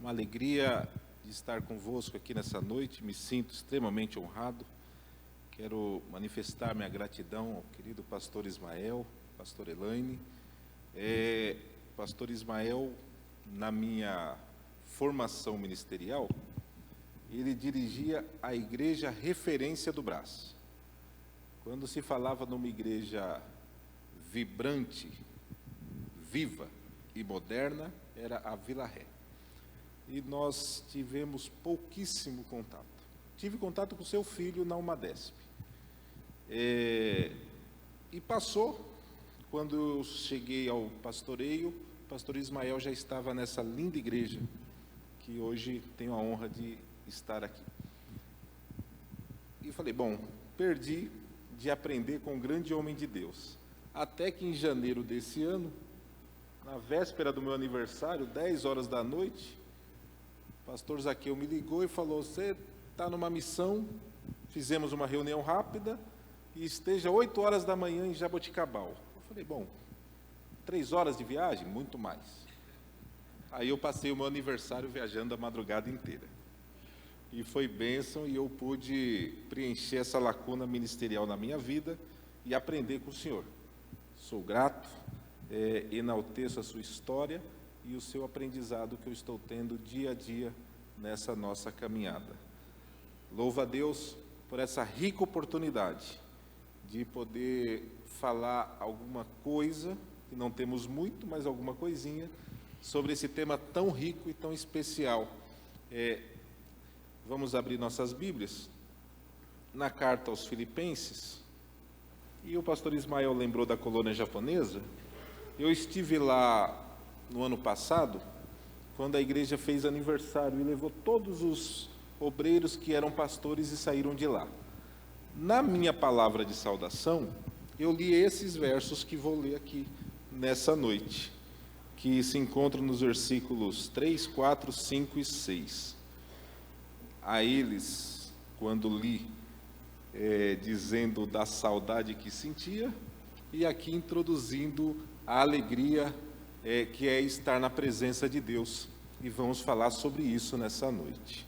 Uma alegria de estar convosco aqui nessa noite, me sinto extremamente honrado. Quero manifestar minha gratidão ao querido pastor Ismael, pastor Elaine. Pastor Ismael, na minha formação ministerial, ele dirigia a igreja Referência do Brás. Quando se falava numa igreja vibrante, viva e moderna, era a Vila Ré. E nós tivemos pouquíssimo contato. Tive contato com seu filho na Umadesp. E passou, quando eu cheguei ao pastoreio, o pastor Ismael já estava nessa linda igreja, que hoje tenho a honra de estar aqui. E falei, bom, perdi de aprender com um grande homem de Deus. Até que em janeiro desse ano, na véspera do meu aniversário, 10 horas da noite, o pastor Zaqueu me ligou e falou, você está numa missão, fizemos uma reunião rápida, e esteja 8 horas da manhã em Jaboticabal. Eu falei, bom, 3 horas de viagem? Muito mais. Aí eu passei o meu aniversário viajando a madrugada inteira. E foi bênção, e eu pude preencher essa lacuna ministerial na minha vida e aprender com o Senhor. Sou grato, enalteço a sua história e o seu aprendizado que eu estou tendo dia a dia nessa nossa caminhada. Louvo a Deus por essa rica oportunidade de poder falar alguma coisa, que não temos muito, mas alguma coisinha, sobre esse tema tão rico e tão especial. Vamos abrir nossas Bíblias na carta aos Filipenses, e o pastor Ismael lembrou da colônia japonesa. Eu estive lá no ano passado, quando a igreja fez aniversário e levou todos os obreiros que eram pastores e saíram de lá. Na minha palavra de saudação, eu li esses versos que vou ler aqui nessa noite, que se encontram nos versículos 3, 4, 5 e 6. A eles, quando li, dizendo da saudade que sentia, e aqui introduzindo a alegria que é estar na presença de Deus, e vamos falar sobre isso nessa noite.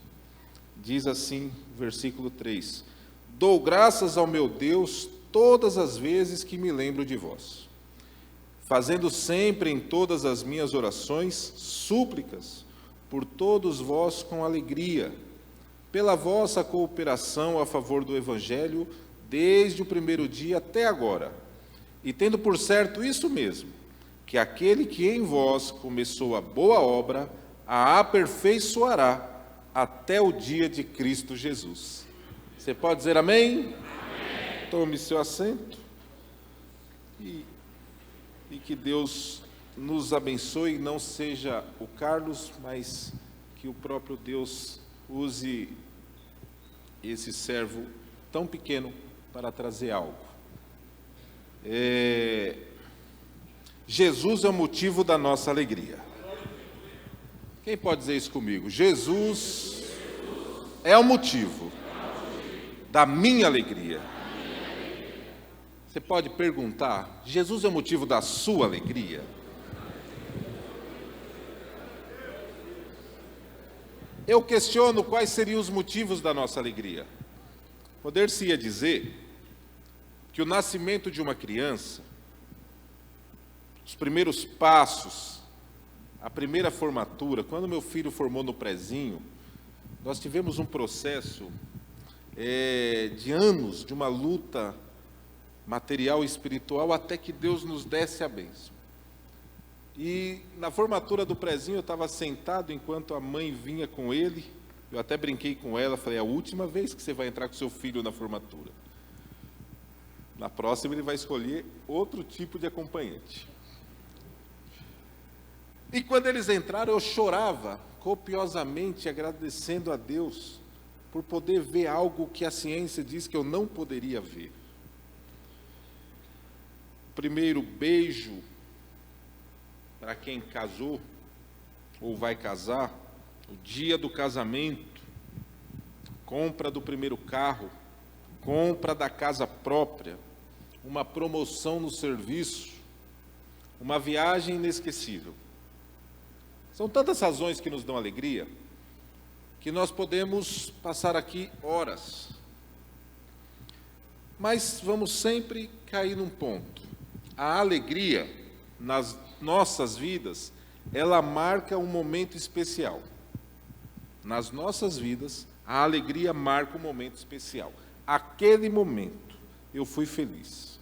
Diz assim, versículo 3: Dou graças ao meu Deus todas as vezes que me lembro de vós, fazendo sempre em todas as minhas orações súplicas por todos vós com alegria, pela vossa cooperação a favor do Evangelho, desde o primeiro dia até agora, e tendo por certo isso mesmo, que aquele que em vós começou a boa obra, a aperfeiçoará até o dia de Cristo Jesus. Você pode dizer amém? Amém. Tome seu assento e que Deus nos abençoe, não seja o Carlos, mas que o próprio Deus use esse servo tão pequeno para trazer algo. Jesus é o motivo da nossa alegria. Quem pode dizer isso comigo? Jesus é o motivo da minha alegria. Você pode perguntar, Jesus é o motivo da sua alegria? Eu questiono quais seriam os motivos da nossa alegria. Poder-se-ia dizer que o nascimento de uma criança, os primeiros passos, a primeira formatura, quando meu filho formou no prezinho, nós tivemos um processo de anos, de uma luta material e espiritual, até que Deus nos desse a bênção. E na formatura do prezinho, eu estava sentado enquanto a mãe vinha com ele. Eu até brinquei com ela, falei, é a última vez que você vai entrar com seu filho na formatura. Na próxima ele vai escolher outro tipo de acompanhante. E quando eles entraram, eu chorava copiosamente, agradecendo a Deus por poder ver algo que a ciência diz que eu não poderia ver. O primeiro beijo, para quem casou ou vai casar, o dia do casamento, compra do primeiro carro, compra da casa própria, uma promoção no serviço, uma viagem inesquecível. São tantas razões que nos dão alegria, que nós podemos passar aqui horas. Mas vamos sempre cair num ponto. A alegria nas nossas vidas, ela marca um momento especial. Nas nossas vidas, a alegria marca um momento especial. Aquele momento, eu fui feliz.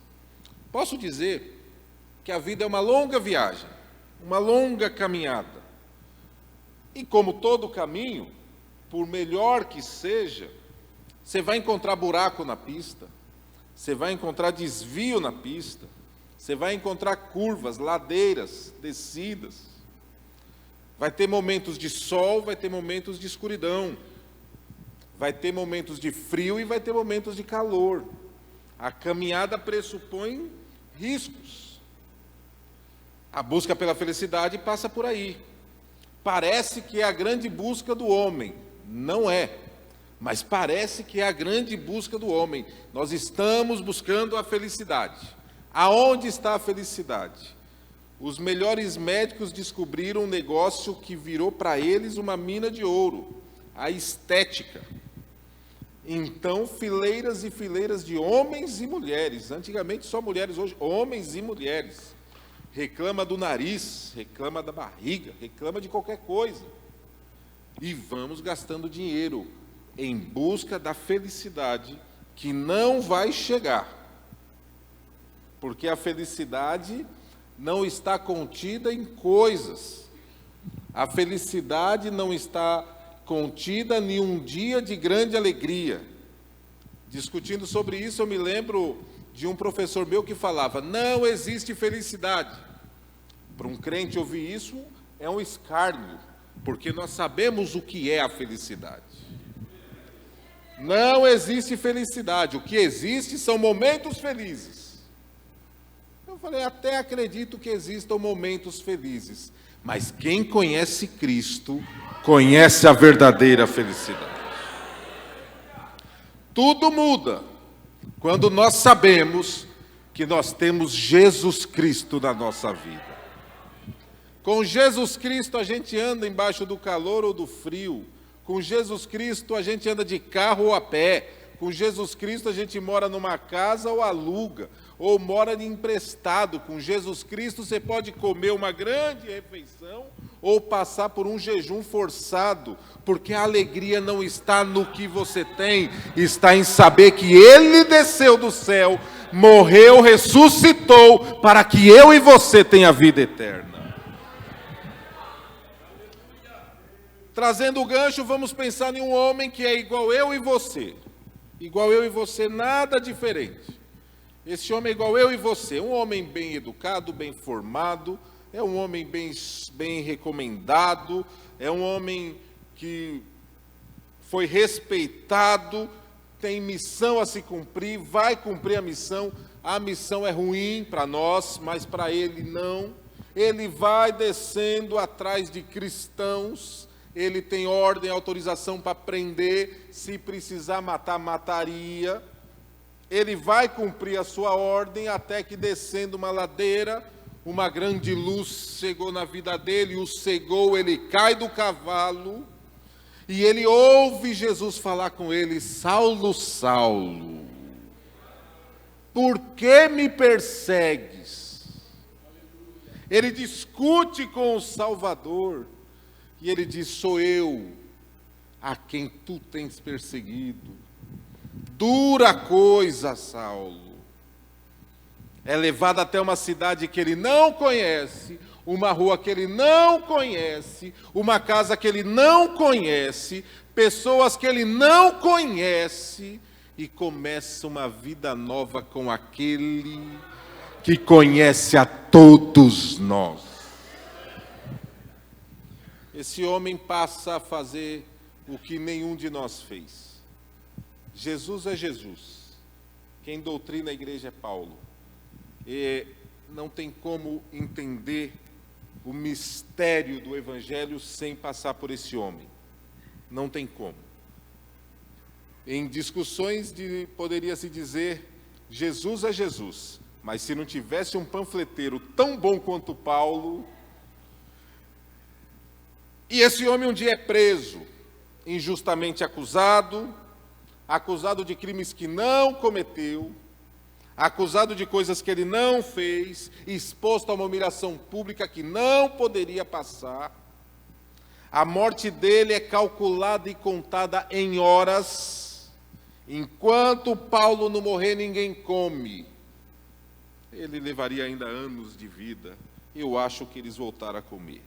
Posso dizer que a vida é uma longa viagem, uma longa caminhada. E como todo caminho, por melhor que seja, você vai encontrar buraco na pista, você vai encontrar desvio na pista, você vai encontrar curvas, ladeiras, descidas. Vai ter momentos de sol, vai ter momentos de escuridão. Vai ter momentos de frio e vai ter momentos de calor. A caminhada pressupõe riscos. A busca pela felicidade passa por aí. Parece que é a grande busca do homem. Não é. Mas parece que é a grande busca do homem. Nós estamos buscando a felicidade. Aonde está a felicidade? Os melhores médicos descobriram um negócio que virou para eles uma mina de ouro, a estética. Então, fileiras e fileiras de homens e mulheres, antigamente só mulheres, hoje homens e mulheres, reclama do nariz, reclama da barriga, reclama de qualquer coisa. E vamos gastando dinheiro em busca da felicidade que não vai chegar. Porque a felicidade não está contida em coisas. A felicidade não está contida em um dia de grande alegria. Discutindo sobre isso, eu me lembro de um professor meu que falava: não existe felicidade. Para um crente ouvir isso é um escárnio, porque nós sabemos o que é a felicidade. Não existe felicidade, o que existe são momentos felizes. Eu falei, até acredito que existam momentos felizes, mas quem conhece Cristo, conhece a verdadeira felicidade. Tudo muda quando nós sabemos que nós temos Jesus Cristo na nossa vida. Com Jesus Cristo a gente anda embaixo do calor ou do frio. Com Jesus Cristo a gente anda de carro ou a pé. Com Jesus Cristo a gente mora numa casa ou aluga, ou mora de emprestado. Com Jesus Cristo você pode comer uma grande refeição ou passar por um jejum forçado, porque a alegria não está no que você tem, está em saber que Ele desceu do céu, morreu, ressuscitou, para que eu e você tenha vida eterna. Trazendo o gancho, vamos pensar em um homem que é igual eu e você. Igual eu e você, nada diferente. Esse homem é igual eu e você, um homem bem educado, bem formado, é um homem bem recomendado, é um homem que foi respeitado, tem missão a se cumprir, vai cumprir a missão é ruim para nós, mas para ele não. Ele vai descendo atrás de cristãos, ele tem ordem, autorização para prender, se precisar matar, mataria. Ele vai cumprir a sua ordem até que, descendo uma ladeira, uma grande luz chegou na vida dele, o cegou, ele cai do cavalo, e ele ouve Jesus falar com ele: Saulo, Saulo, por que me persegues? Ele discute com o Salvador, e ele diz: sou eu a quem tu tens perseguido. Dura coisa, Saulo. É levado até uma cidade que ele não conhece, uma rua que ele não conhece, uma casa que ele não conhece, pessoas que ele não conhece, e começa uma vida nova com aquele que conhece a todos nós. Esse homem passa a fazer o que nenhum de nós fez. Jesus é Jesus. Quem doutrina a igreja é Paulo. E não tem como entender o mistério do Evangelho sem passar por esse homem. Não tem como. Em discussões poderia-se dizer, Jesus é Jesus. Mas se não tivesse um panfleteiro tão bom quanto Paulo, E esse homem um dia é preso, injustamente acusado de crimes que não cometeu, acusado de coisas que ele não fez, exposto a uma humilhação pública que não poderia passar. A morte dele é calculada e contada em horas. Enquanto Paulo não morrer, ninguém come. Ele levaria ainda anos de vida. Eu acho que eles voltaram a comer.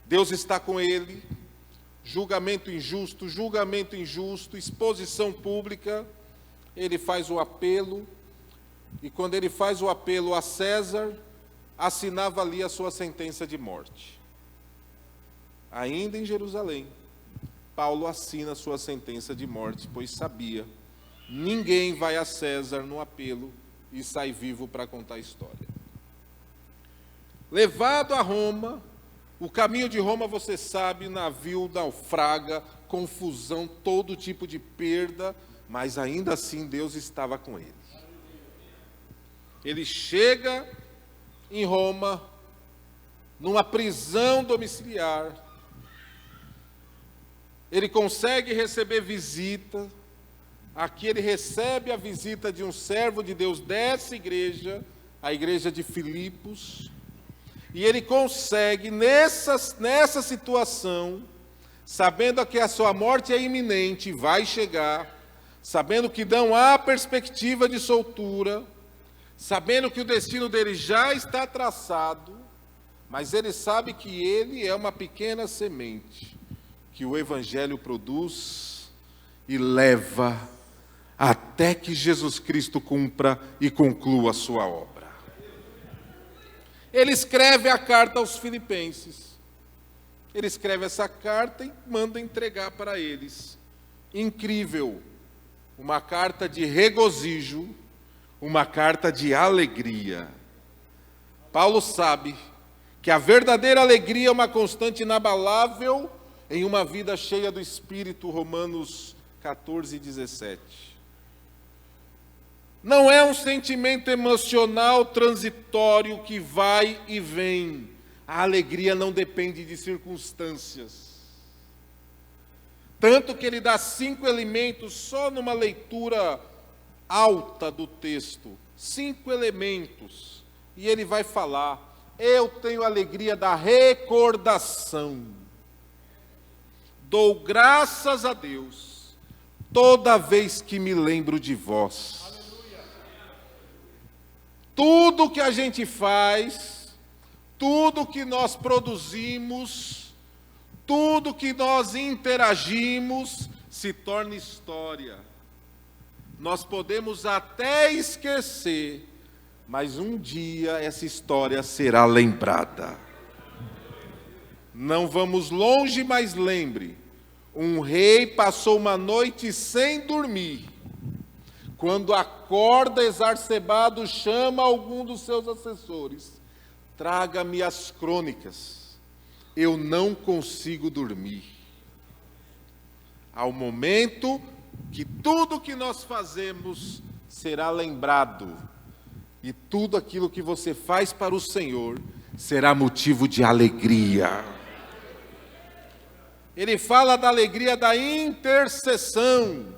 Deus está com ele. Julgamento injusto, exposição pública. Ele faz o apelo. E quando ele faz o apelo a César, assinava ali a sua sentença de morte. Ainda em Jerusalém, Paulo assina a sua sentença de morte, pois sabia, ninguém vai a César no apelo e sai vivo para contar a história. Levado a Roma, o caminho de Roma, você sabe, navio naufraga, confusão, todo tipo de perda, mas ainda assim Deus estava com ele. Ele chega em Roma, numa prisão domiciliar. Ele consegue receber visita. Aqui ele recebe a visita de um servo de Deus dessa igreja, a igreja de Filipos. E ele consegue, nessa situação, sabendo que a sua morte é iminente, vai chegar, sabendo que não há perspectiva de soltura, sabendo que o destino dele já está traçado, mas ele sabe que ele é uma pequena semente, que o Evangelho produz e leva até que Jesus Cristo cumpra e conclua a sua obra. Ele escreve a carta aos Filipenses. Ele escreve essa carta e manda entregar para eles. Incrível, uma carta de regozijo, uma carta de alegria. Paulo sabe que a verdadeira alegria é uma constante inabalável em uma vida cheia do Espírito, Romanos 14, 17. Não é um sentimento emocional transitório que vai e vem. A alegria não depende de circunstâncias. Tanto que ele dá 5 elementos só numa leitura alta do texto. 5 elementos. E ele vai falar: eu tenho a alegria da recordação. Dou graças a Deus toda vez que me lembro de vós. Tudo que a gente faz, tudo que nós produzimos, tudo que nós interagimos, se torna história. Nós podemos até esquecer, mas um dia essa história será lembrada. Não vamos longe, mas lembre, um rei passou uma noite sem dormir. Quando acorda exacerbado, chama algum dos seus assessores: traga-me as crônicas, eu não consigo dormir. Ao momento que tudo que nós fazemos será lembrado, e tudo aquilo que você faz para o Senhor será motivo de alegria. Ele fala da alegria da intercessão,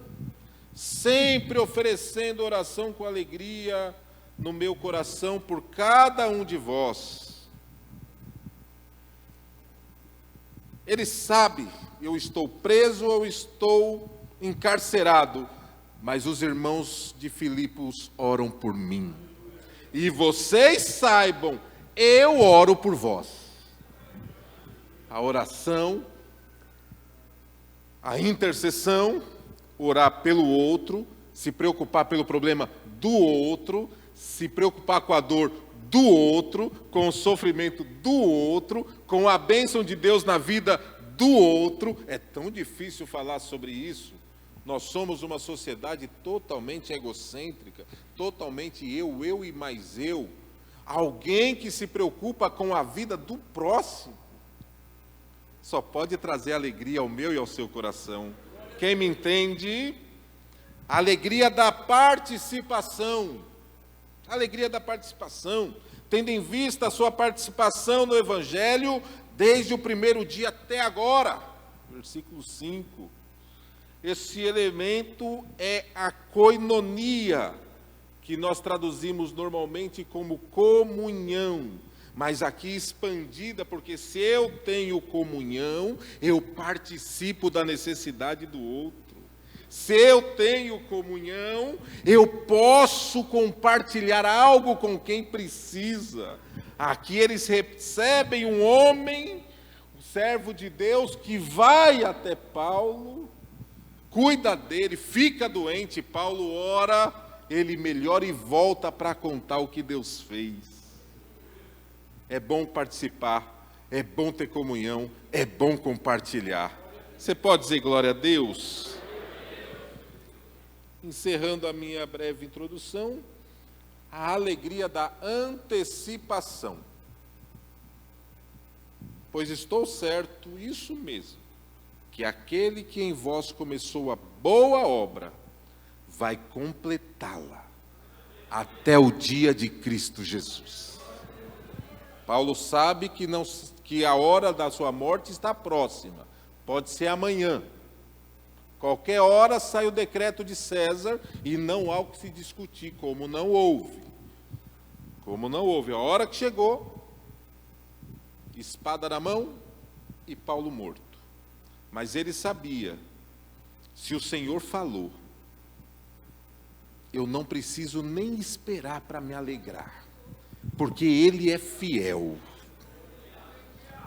sempre oferecendo oração com alegria no meu coração por cada um de vós. Ele sabe, eu estou preso, eu estou encarcerado, mas os irmãos de Filipos oram por mim. E vocês saibam, eu oro por vós. A oração, a intercessão, orar pelo outro, se preocupar pelo problema do outro, se preocupar com a dor do outro, com o sofrimento do outro, com a bênção de Deus na vida do outro. É tão difícil falar sobre isso. Nós somos uma sociedade totalmente egocêntrica, totalmente eu e mais eu. Alguém que se preocupa com a vida do próximo só pode trazer alegria ao meu e ao seu coração. Quem me entende? Alegria da participação. Alegria da participação. Tendo em vista a sua participação no Evangelho, desde o primeiro dia até agora. Versículo 5. Esse elemento é a koinonia, que nós traduzimos normalmente como comunhão, mas aqui expandida, porque se eu tenho comunhão, eu participo da necessidade do outro. Se eu tenho comunhão, eu posso compartilhar algo com quem precisa. Aqui eles recebem um homem, um servo de Deus, que vai até Paulo, cuida dele, fica doente, Paulo ora, ele melhora e volta para contar o que Deus fez. É bom participar, é bom ter comunhão, é bom compartilhar. Você pode dizer glória a Deus? Encerrando a minha breve introdução, a alegria da antecipação. Pois estou certo, isso mesmo, que aquele que em vós começou a boa obra, vai completá-la até o dia de Cristo Jesus. Paulo sabe que a hora da sua morte está próxima, pode ser amanhã. Qualquer hora sai o decreto de César e não há o que se discutir, como não houve. Como não houve. A hora que chegou, espada na mão e Paulo morto. Mas ele sabia, se o Senhor falou, eu não preciso nem esperar para me alegrar, porque Ele é fiel.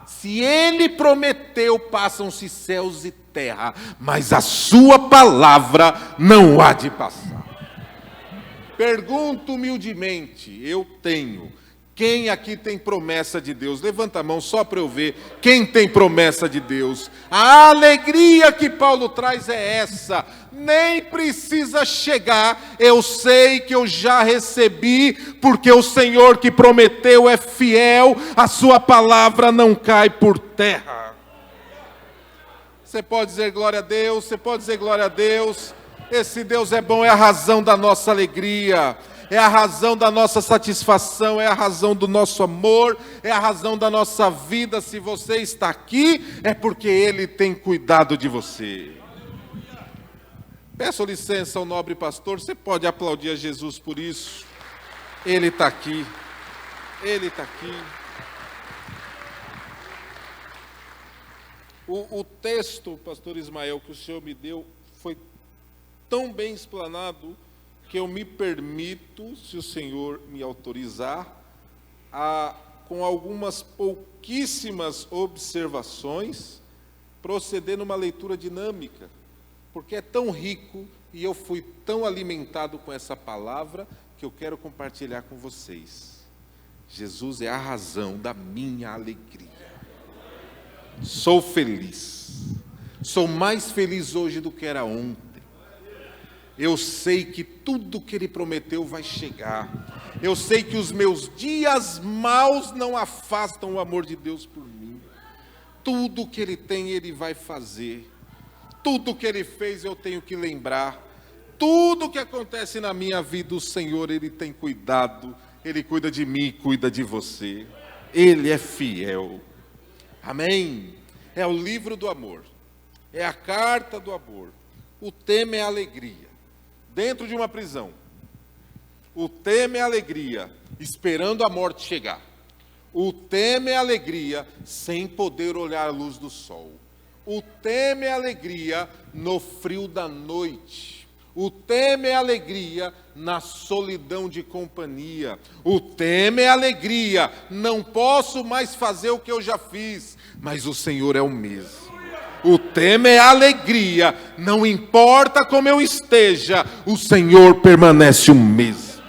Se Ele prometeu, passam-se céus e terra, mas a sua palavra não há de passar. Pergunto humildemente, eu tenho. Quem aqui tem promessa de Deus? Levanta a mão só para eu ver quem tem promessa de Deus. A alegria que Paulo traz é essa. Nem precisa chegar, eu sei que eu já recebi, porque o Senhor que prometeu é fiel, a sua palavra não cai por terra. Você pode dizer glória a Deus, você pode dizer glória a Deus. Esse Deus é bom, é a razão da nossa alegria. É a razão da nossa satisfação, é a razão do nosso amor, é a razão da nossa vida. Se você está aqui, é porque Ele tem cuidado de você. Peço licença ao nobre pastor, você pode aplaudir a Jesus por isso. Ele está aqui, Ele está aqui. O texto, pastor Ismael, que o senhor me deu, foi tão bem explanado, que eu me permito, se o Senhor me autorizar, com algumas pouquíssimas observações, proceder numa leitura dinâmica, porque é tão rico e eu fui tão alimentado com essa palavra que eu quero compartilhar com vocês. Jesus é a razão da minha alegria. Sou feliz, sou mais feliz hoje do que era ontem. Eu sei que tudo que Ele prometeu vai chegar. Eu sei que os meus dias maus não afastam o amor de Deus por mim. Tudo que Ele tem, Ele vai fazer. Tudo que Ele fez, eu tenho que lembrar. Tudo que acontece na minha vida, o Senhor, Ele tem cuidado. Ele cuida de mim e cuida de você. Ele é fiel. Amém? É o livro do amor. É a carta do amor. O tema é a alegria. Dentro de uma prisão. O tema é a alegria, esperando a morte chegar. O tema é a alegria, sem poder olhar a luz do sol. O tema é a alegria no frio da noite. O tema é a alegria na solidão de companhia. O tema é a alegria, não posso mais fazer o que eu já fiz, mas o Senhor é o mesmo. O tema é a alegria, não importa como eu esteja, o Senhor permanece o mesmo.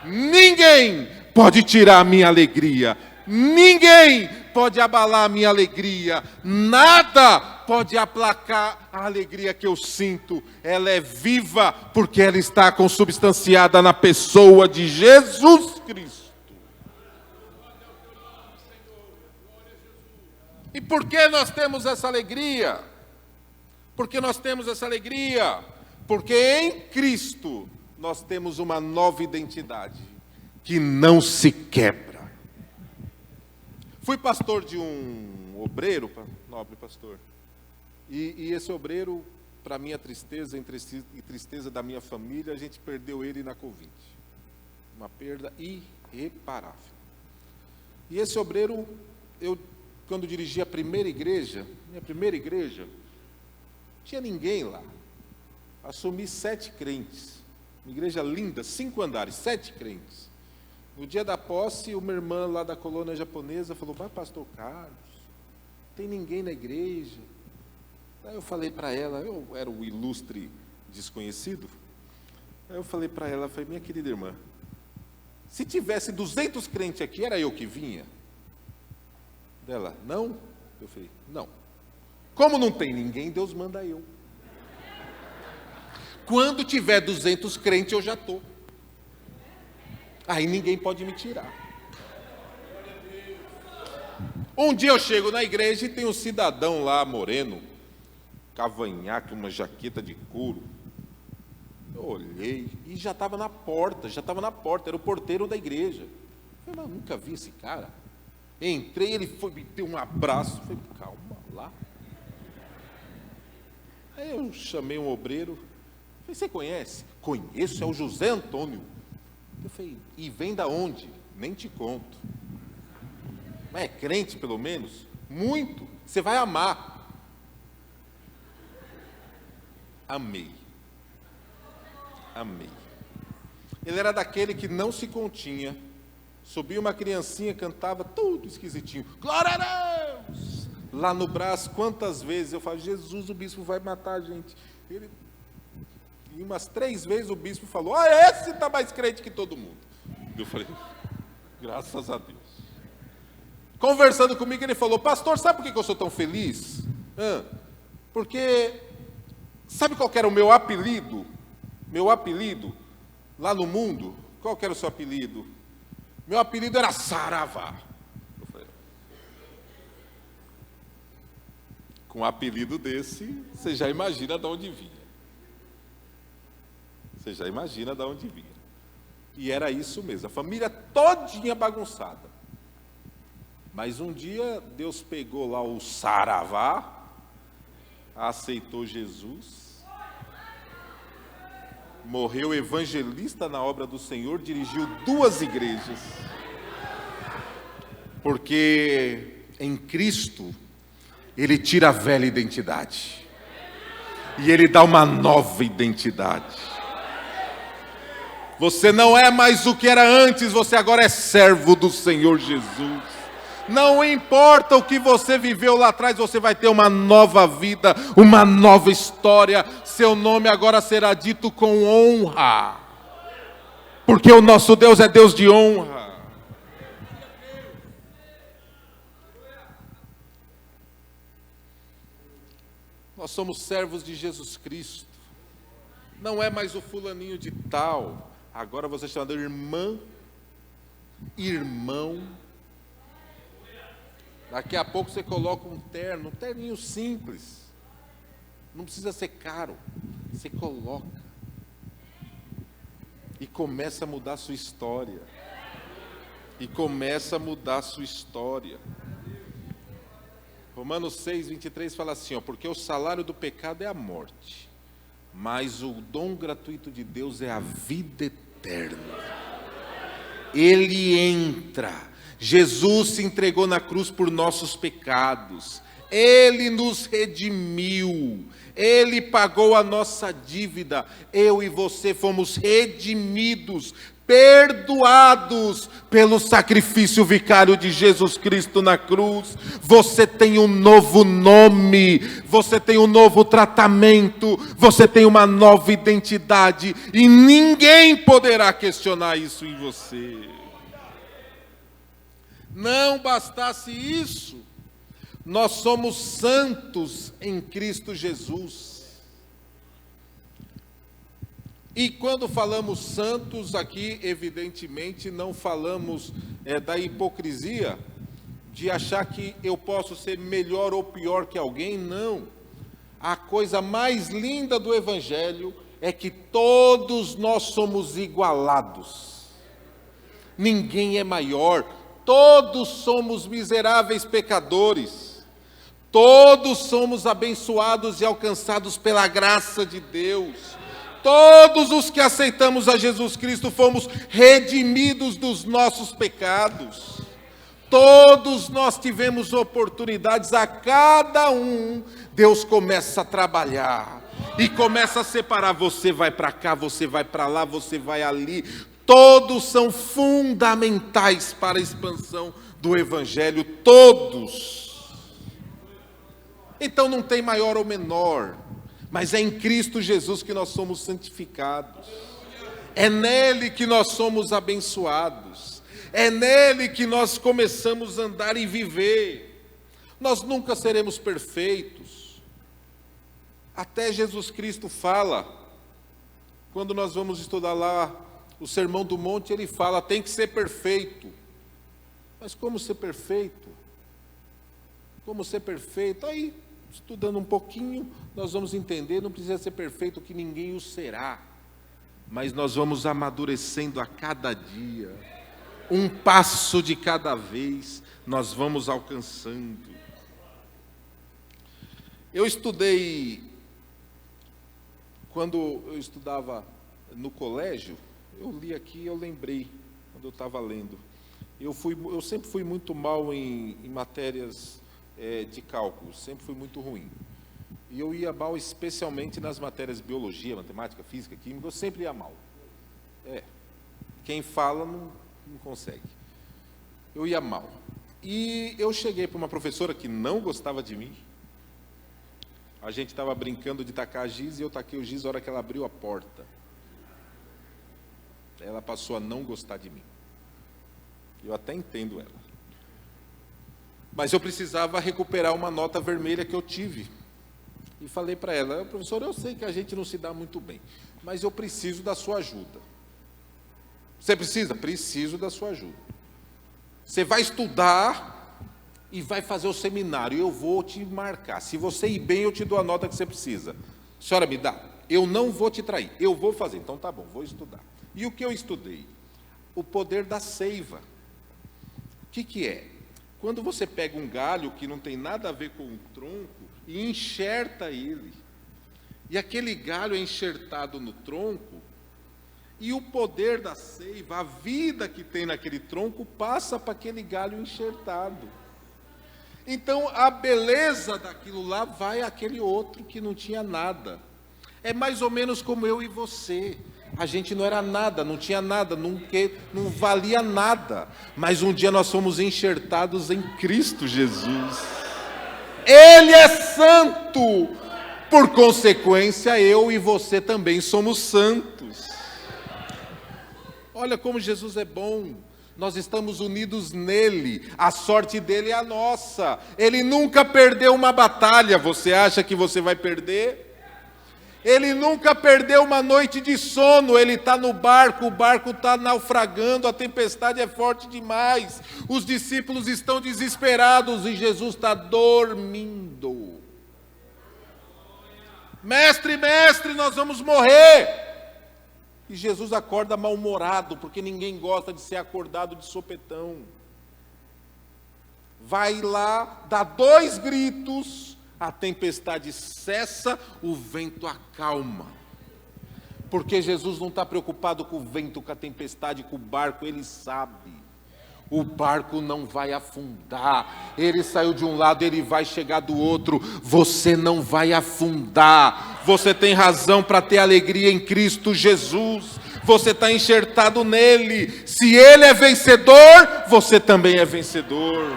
Ninguém pode tirar a minha alegria, ninguém pode abalar a minha alegria, nada pode aplacar a alegria que eu sinto. Ela é viva, porque ela está consubstanciada na pessoa de Jesus Cristo. E por que nós temos essa alegria? Porque nós temos essa alegria? Porque em Cristo nós temos uma nova identidade que não se quebra. Fui pastor de um obreiro, nobre pastor, e esse obreiro, para minha tristeza e tristeza da minha família, a gente perdeu ele na Covid. Uma perda irreparável. E esse obreiro, quando dirigi a primeira igreja, minha primeira igreja, não tinha ninguém lá. Assumi 7 crentes. Uma igreja linda, 5 andares, 7 crentes. No dia da posse, uma irmã lá da colônia japonesa falou: mas pastor Carlos, não tem ninguém na igreja. Aí eu falei para ela, eu era o ilustre desconhecido. Aí eu falei para ela, minha querida irmã, se tivesse 200 crentes aqui, era eu que vinha? Dela, não? Eu falei, não. Como não tem ninguém, Deus manda eu. Quando tiver 200 crentes, eu já estou. Aí ninguém pode me tirar. Um dia eu chego na igreja e tem um cidadão lá, moreno, cavanhaque, uma jaqueta de couro. Eu olhei e já estava na porta, era o porteiro da igreja. Eu falei, mas eu nunca vi esse cara. Entrei, ele foi me deu um abraço, falei, calma lá. Aí eu chamei um obreiro, falei, você conhece? Conheço, é o José Antônio. Eu falei, e vem da onde? Nem te conto. Mas é crente pelo menos? Muito, você vai amar. Amei. Ele era daquele que não se continha. Subia uma criancinha, cantava tudo esquisitinho. Glória a Deus! Lá no braço, quantas vezes eu falo, Jesus, o bispo vai matar a gente. E umas 3 vezes o bispo falou, esse está mais crente que todo mundo. Eu falei, graças a Deus. Conversando comigo, ele falou, pastor, sabe por que eu sou tão feliz? Porque, sabe qual que era o meu apelido? Meu apelido, lá no mundo, qual que era o seu apelido? Meu apelido era Saravá. Eu falei, com um apelido desse, você já imagina de onde vinha. E era isso mesmo, a família todinha bagunçada. Mas um dia, Deus pegou lá o Saravá, aceitou Jesus, morreu evangelista na obra do Senhor, dirigiu 2 igrejas. Porque em Cristo, Ele tira a velha identidade. E Ele dá uma nova identidade. Você não é mais o que era antes, você agora é servo do Senhor Jesus. Não importa o que você viveu lá atrás, você vai ter uma nova vida, uma nova história. Seu nome agora será dito com honra. Porque o nosso Deus é Deus de honra. Nós somos servos de Jesus Cristo. Não é mais o fulaninho de tal. Agora você é chamado irmã, irmão. Daqui a pouco você coloca um terninho simples. Não precisa ser caro. Você coloca. E começa a mudar a sua história. Romanos 6, 23 fala assim, porque o salário do pecado é a morte, mas o dom gratuito de Deus é a vida eterna. Ele entra. Jesus se entregou na cruz por nossos pecados. Ele nos redimiu. Ele pagou a nossa dívida. Eu e você fomos redimidos, perdoados pelo sacrifício vicário de Jesus Cristo na cruz. Você tem um novo nome, você tem um novo tratamento, você tem uma nova identidade e ninguém poderá questionar isso em você. Não bastasse isso, nós somos santos em Cristo Jesus. E quando falamos santos aqui, evidentemente, não falamos da hipocrisia, de achar que eu posso ser melhor ou pior que alguém, não. A coisa mais linda do Evangelho é que todos nós somos igualados. Ninguém é maior, Todos somos miseráveis pecadores. Todos somos abençoados e alcançados pela graça de Deus. Todos os que aceitamos a Jesus Cristo fomos redimidos dos nossos pecados. Todos nós tivemos oportunidades, a cada um, Deus começa a trabalhar e começa a separar. Você vai para cá, você vai para lá, você vai ali. Todos são fundamentais para a expansão do Evangelho, todos. Então não tem maior ou menor, mas é em Cristo Jesus que nós somos santificados. É nele que nós somos abençoados. É nele que nós começamos a andar e viver. Nós nunca seremos perfeitos. Até Jesus Cristo fala, quando nós vamos estudar lá o Sermão do Monte, ele fala, tem que ser perfeito. Mas como ser perfeito? Como ser perfeito? Aí, estudando um pouquinho, nós vamos entender, não precisa ser perfeito que ninguém o será. Mas nós vamos amadurecendo a cada dia. Um passo de cada vez, nós vamos alcançando. Eu estudei, quando eu estudava no colégio, eu li aqui, eu lembrei, quando eu estava lendo. Eu sempre fui muito mal em matérias de cálculo, sempre fui muito ruim. E eu ia mal especialmente nas matérias de biologia, matemática, física, química, eu sempre ia mal. Quem fala não consegue. Eu ia mal. E eu cheguei para uma professora que não gostava de mim. A gente estava brincando de tacar giz e eu taquei o giz na hora que ela abriu a porta. Ela passou a não gostar de mim. Eu até entendo ela. Mas eu precisava recuperar uma nota vermelha que eu tive. E falei para ela, professora, eu sei que a gente não se dá muito bem, mas eu preciso da sua ajuda. Você precisa? Preciso da sua ajuda. Você vai estudar e vai fazer o seminário, eu vou te marcar. Se você ir bem, eu te dou a nota que você precisa. A senhora me dá? Eu não vou te trair, eu vou fazer. Então tá bom, vou estudar. E o que eu estudei? O poder da seiva. O que é? Quando você pega um galho que não tem nada a ver com o tronco e enxerta ele, e aquele galho é enxertado no tronco, e o poder da seiva, a vida que tem naquele tronco, passa para aquele galho enxertado. Então, a beleza daquilo lá vai àquele outro que não tinha nada. É mais ou menos como eu e você. A gente não era nada, não tinha nada, não valia nada. Mas um dia nós fomos enxertados em Cristo Jesus. Ele é santo. Por consequência, eu e você também somos santos. Olha como Jesus é bom. Nós estamos unidos nele. A sorte dele é a nossa. Ele nunca perdeu uma batalha. Você acha que você vai perder? Ele nunca perdeu uma noite de sono. Ele está no barco, o barco está naufragando, a tempestade é forte demais. Os discípulos estão desesperados e Jesus está dormindo. Mestre, mestre, nós vamos morrer. E Jesus acorda mal-humorado, porque ninguém gosta de ser acordado de sopetão. Vai lá, dá 2 gritos, a tempestade cessa, o vento acalma. Porque Jesus não está preocupado com o vento, com a tempestade, com o barco, ele sabe. O barco não vai afundar. Ele saiu de um lado, ele vai chegar do outro. Você não vai afundar. Você tem razão para ter alegria em Cristo Jesus. Você está enxertado nele. Se ele é vencedor, você também é vencedor.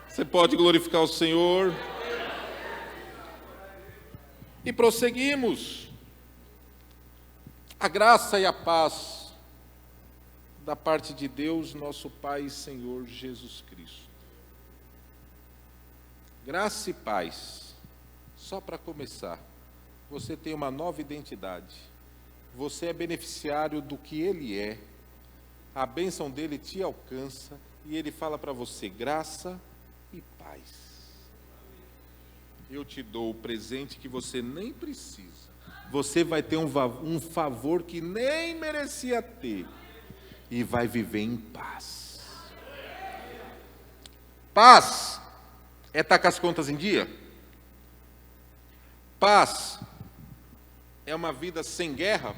Você pode glorificar o Senhor. E prosseguimos. A graça e a paz da parte de Deus, nosso Pai e Senhor Jesus Cristo. Graça e paz. Só para começar, você tem uma nova identidade. Você é beneficiário do que Ele é. A bênção dele te alcança e Ele fala para você, graça e paz. Eu te dou o presente que você nem precisa. Você vai ter um favor que nem merecia ter. E vai viver em paz. Paz é estar com as contas em dia? Paz é uma vida sem guerra?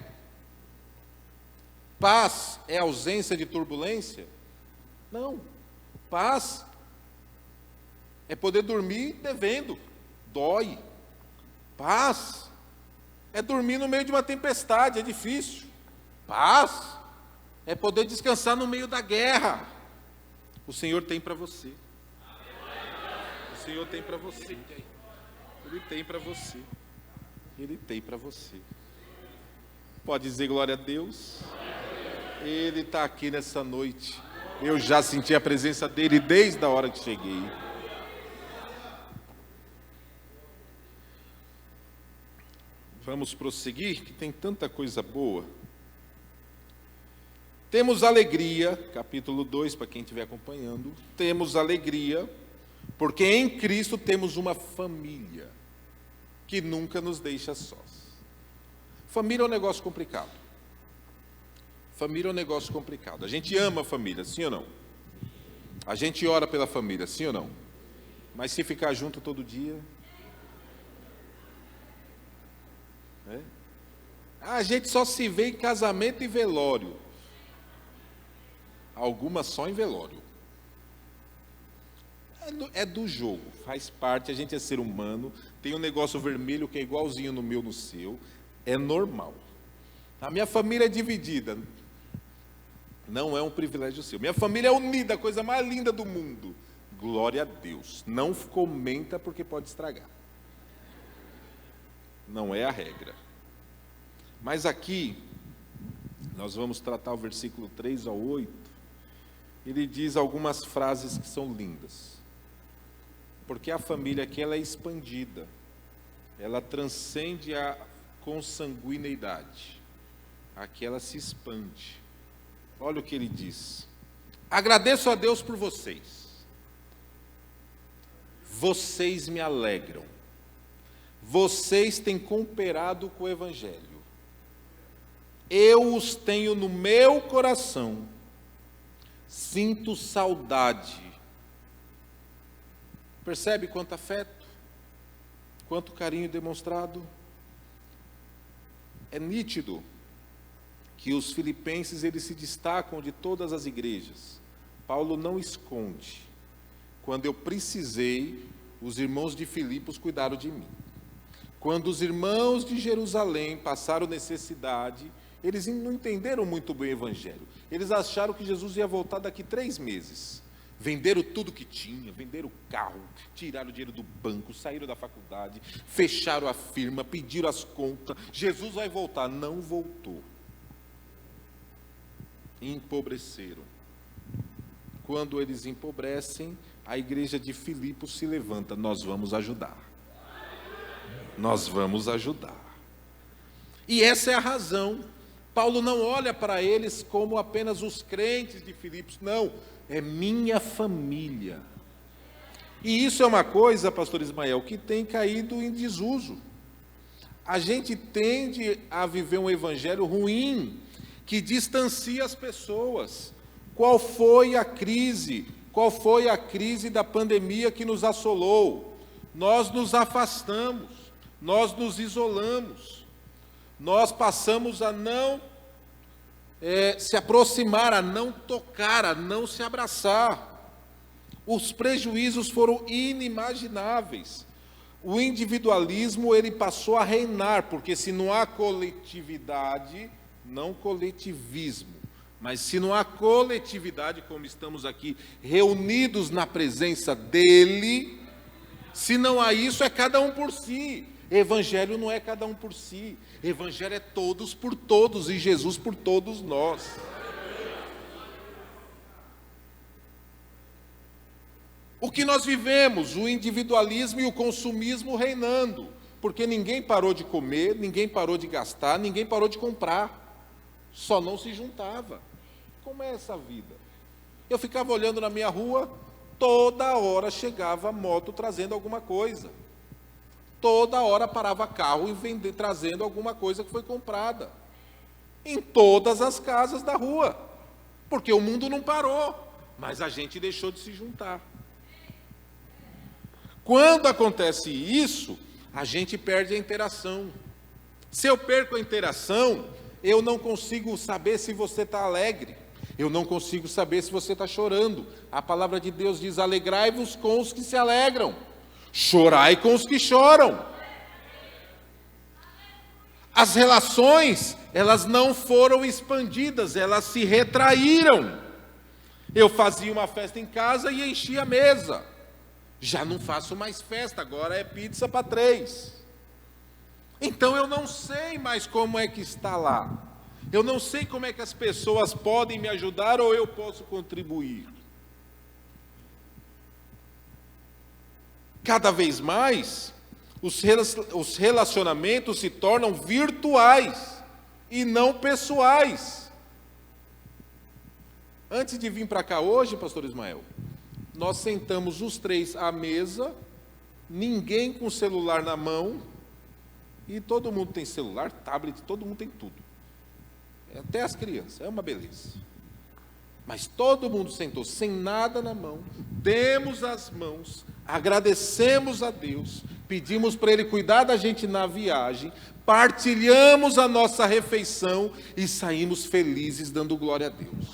Paz é ausência de turbulência? Não. Paz é poder dormir devendo. Dói. Paz é dormir no meio de uma tempestade, é difícil. Paz é poder descansar no meio da guerra. O Senhor tem para você. O Senhor tem para você. Ele tem para você. Ele tem para você. Pode dizer glória a Deus? Ele está aqui nessa noite. Eu já senti a presença dele desde a hora que cheguei. Vamos prosseguir, que tem tanta coisa boa. Temos alegria, capítulo 2, para quem estiver acompanhando. Temos alegria, porque em Cristo temos uma família que nunca nos deixa sós. Família é um negócio complicado. Família é um negócio complicado. A gente ama a família, sim ou não? A gente ora pela família, sim ou não? Mas se ficar junto todo dia... A gente só se vê em casamento e velório. Algumas só em velório. É do jogo, faz parte, a gente é ser humano, tem um negócio vermelho que é igualzinho no meu, no seu, é normal. A minha família é dividida, não é um privilégio seu. Minha família é unida, a coisa mais linda do mundo. Glória a Deus. Não comenta porque pode estragar. Não é a regra. Mas aqui, nós vamos tratar o versículo 3 ao 8, ele diz algumas frases que são lindas. Porque a família aqui ela é expandida, ela transcende a consanguineidade. Aqui ela se expande. Olha o que ele diz. Agradeço a Deus por vocês. Vocês me alegram. Vocês têm cooperado com o Evangelho. Eu os tenho no meu coração. Sinto saudade. Percebe quanto afeto? Quanto carinho demonstrado? É nítido que os filipenses eles se destacam de todas as igrejas. Paulo não esconde. Quando eu precisei, os irmãos de Filipos cuidaram de mim. Quando os irmãos de Jerusalém passaram necessidade, eles não entenderam muito bem o Evangelho. Eles acharam que Jesus ia voltar daqui 3 meses. Venderam tudo que tinha, venderam o carro, tiraram o dinheiro do banco, saíram da faculdade, fecharam a firma, pediram as contas. Jesus vai voltar. Não voltou. Empobreceram. Quando eles empobrecem, a igreja de Filipos se levanta. Nós vamos ajudar. Nós vamos ajudar. E essa é a razão. Paulo não olha para eles como apenas os crentes de Filipos. Não, é minha família. E isso é uma coisa, pastor Ismael, que tem caído em desuso. A gente tende a viver um evangelho ruim, que distancia as pessoas. Qual foi a crise? Qual foi a crise da pandemia que nos assolou? Nós nos afastamos, nós nos isolamos, nós passamos a não se aproximar, a não tocar, a não se abraçar. Os prejuízos foram inimagináveis. O individualismo ele passou a reinar, porque se não há coletividade, não coletivismo, mas se não há coletividade, como estamos aqui reunidos na presença dele, se não há isso, é cada um por si. Evangelho não é cada um por si. Evangelho é todos por todos e Jesus por todos nós. O que nós vivemos? O individualismo e o consumismo reinando. Porque ninguém parou de comer, ninguém parou de gastar, ninguém parou de comprar. Só não se juntava. Como é essa vida? Eu ficava olhando na minha rua, toda hora chegava moto trazendo alguma coisa. Toda hora parava carro e trazendo alguma coisa que foi comprada. Em todas as casas da rua. Porque o mundo não parou, mas a gente deixou de se juntar. Quando acontece isso, a gente perde a interação. Se eu perco a interação, eu não consigo saber se você está alegre. Eu não consigo saber se você está chorando. A palavra de Deus diz: alegrai-vos com os que se alegram, chorai com os que choram. As relações, elas não foram expandidas, elas se retraíram. Eu fazia uma festa em casa e enchia a mesa. Já não faço mais festa, agora é pizza para 3. Então eu não sei mais como é que está lá. Eu não sei como é que as pessoas podem me ajudar ou eu posso contribuir. Cada vez mais, os relacionamentos se tornam virtuais e não pessoais. Antes de vir para cá hoje, pastor Ismael, nós sentamos os 3 à mesa, ninguém com celular na mão, e todo mundo tem celular, tablet, todo mundo tem tudo. Até as crianças, é uma beleza. Mas todo mundo sentou sem nada na mão, demos as mãos, agradecemos a Deus, pedimos para Ele cuidar da gente na viagem, partilhamos a nossa refeição e saímos felizes dando glória a Deus.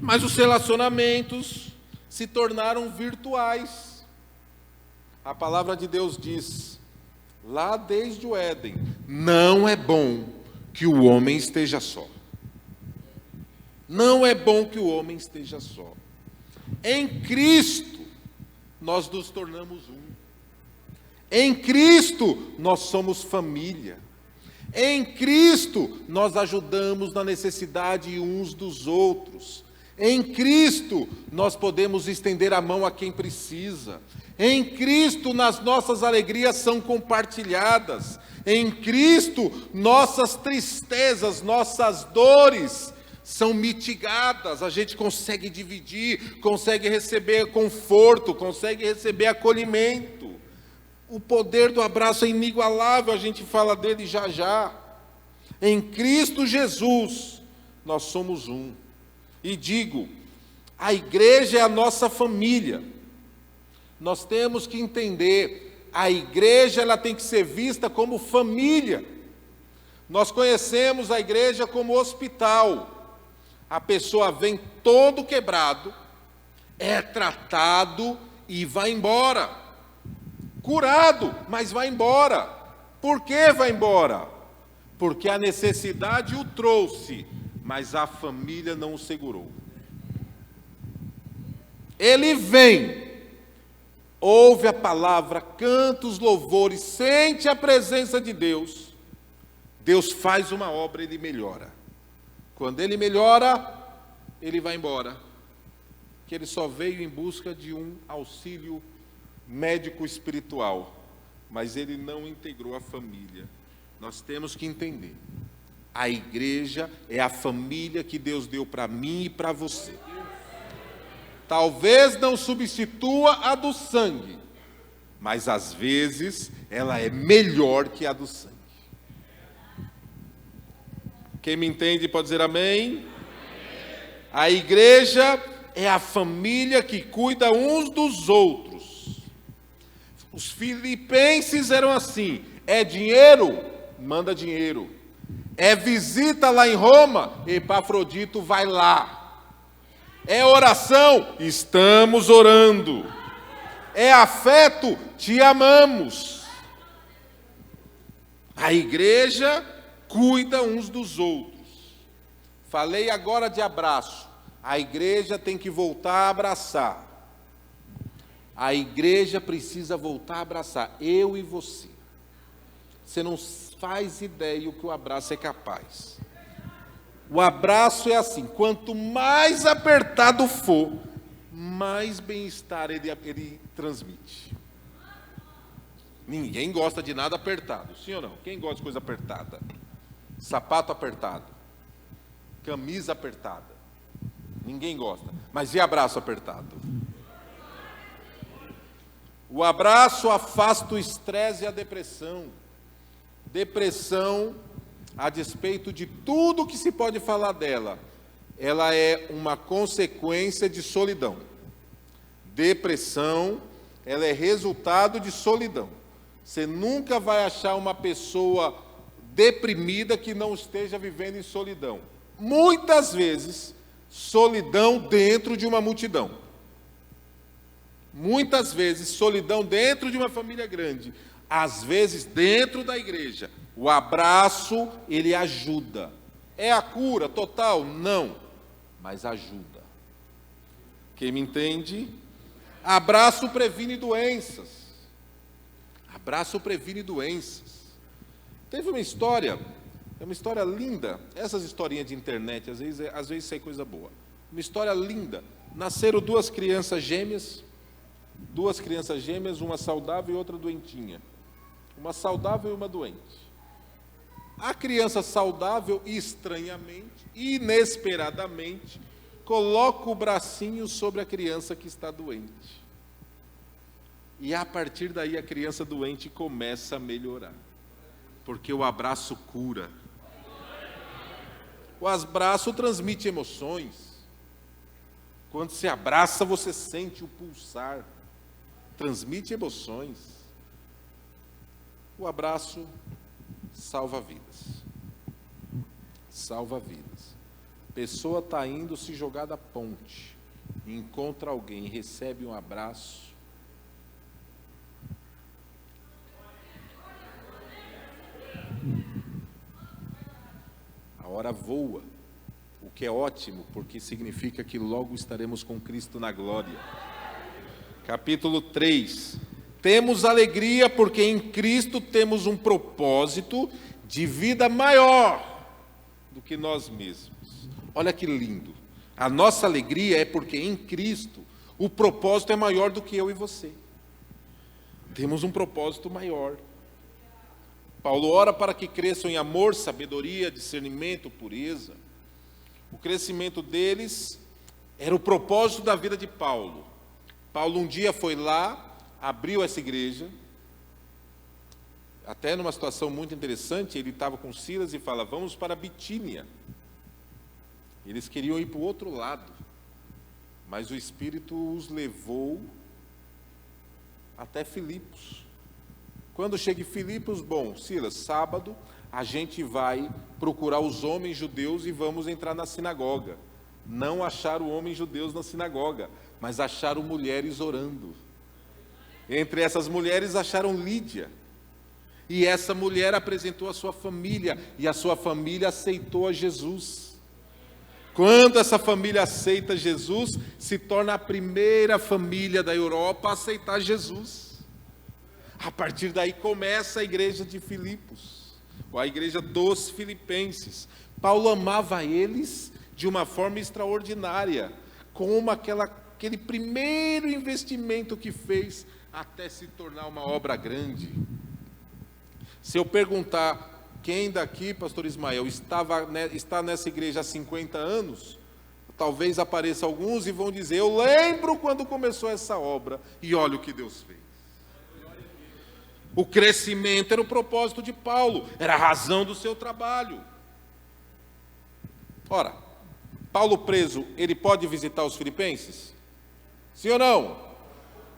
Mas os relacionamentos se tornaram virtuais. A palavra de Deus diz, lá desde o Éden, não é bom que o homem esteja só. Não é bom que o homem esteja só. Em Cristo, nós nos tornamos um. Em Cristo, nós somos família. Em Cristo, nós ajudamos na necessidade uns dos outros. Em Cristo, nós podemos estender a mão a quem precisa. Em Cristo, nas nossas alegrias são compartilhadas. Em Cristo, nossas tristezas, nossas dores são mitigadas. A gente consegue dividir, consegue receber conforto, consegue receber acolhimento. O poder do abraço é inigualável, a gente fala dele já já. Em Cristo Jesus, nós somos um. E digo, a igreja é a nossa família. Nós temos que entender, a igreja ela tem que ser vista como família. Nós conhecemos a igreja como hospital. A pessoa vem todo quebrado, é tratado e vai embora. Curado, mas vai embora. Por que vai embora? Porque a necessidade o trouxe, mas a família não o segurou. Ele vem, ouve a palavra, canta os louvores, sente a presença de Deus. Deus faz uma obra, ele melhora. Quando ele melhora, ele vai embora. Que ele só veio em busca de um auxílio médico espiritual, mas ele não integrou a família. Nós temos que entender. A igreja é a família que Deus deu para mim e para você. Talvez não substitua a do sangue, mas às vezes ela é melhor que a do sangue. Quem me entende pode dizer amém? A igreja é a família que cuida uns dos outros. Os filipenses eram assim: é dinheiro? Manda dinheiro. É visita lá em Roma? Epafrodito vai lá. É oração? Estamos orando. É afeto? Te amamos. A igreja cuida uns dos outros. Falei agora de abraço. A igreja tem que voltar a abraçar. A igreja precisa voltar a abraçar. Eu e você. Você não faz ideia o que o abraço é capaz. O abraço é assim, quanto mais apertado for, mais bem-estar ele transmite. Ninguém gosta de nada apertado, sim ou não? Quem gosta de coisa apertada? Sapato apertado, camisa apertada. Ninguém gosta. Mas e abraço apertado? O abraço afasta o estresse e a depressão. Depressão, a despeito de tudo que se pode falar dela, ela é uma consequência de solidão. Depressão ela é resultado de solidão. Você nunca vai achar uma pessoa deprimida que não esteja vivendo em solidão. Muitas vezes, solidão dentro de uma multidão. Muitas vezes, solidão dentro de uma família grande. Às vezes, dentro da igreja. O abraço, ele ajuda. É a cura total? Não. Mas ajuda. Quem me entende? Abraço previne doenças. Abraço previne doenças. Teve uma história, é uma história linda. Essas historinhas de internet, às vezes sai coisa boa. Uma história linda. Nasceram duas crianças gêmeas, uma saudável e outra doentinha. Uma saudável e uma doente. A criança saudável, estranhamente, inesperadamente, coloca o bracinho sobre a criança que está doente. E a partir daí a criança doente começa a melhorar. Porque o abraço cura. O abraço transmite emoções. Quando se abraça, você sente o pulsar. Transmite emoções. O abraço salva vidas. Salva vidas. A pessoa está indo se jogar da ponte, encontra alguém, recebe um abraço. A hora voa, o que é ótimo, porque significa que logo estaremos com Cristo na glória. Capítulo 3. Temos alegria porque em Cristo temos um propósito de vida maior do que nós mesmos. Olha que lindo. A nossa alegria é porque em Cristo o propósito é maior do que eu e você. Temos um propósito maior. Paulo ora para que cresçam em amor, sabedoria, discernimento, pureza. O crescimento deles era o propósito da vida de Paulo. Paulo um dia foi lá, abriu essa igreja, até numa situação muito interessante, ele estava com Silas e fala, vamos para Bitínia. Eles queriam ir para o outro lado, mas o Espírito os levou até Filipos. Quando chega em Filipos, bom, Silas, sábado, a gente vai procurar os homens judeus e vamos entrar na sinagoga. Não acharam homens judeus na sinagoga, mas acharam mulheres orando. Entre essas mulheres acharam Lídia. E essa mulher apresentou a sua família, e a sua família aceitou a Jesus. Quando essa família aceita Jesus, se torna a primeira família da Europa a aceitar Jesus. A partir daí começa a igreja de Filipos, ou a igreja dos filipenses. Paulo amava eles de uma forma extraordinária, como aquele primeiro investimento que fez até se tornar uma obra grande. Se eu perguntar quem daqui, pastor Ismael, está nessa igreja há 50 anos, talvez apareça alguns e vão dizer, eu lembro quando começou essa obra, e olha o que Deus fez. O crescimento era o propósito de Paulo, era a razão do seu trabalho. Ora, Paulo preso, ele pode visitar os filipenses? Sim ou não?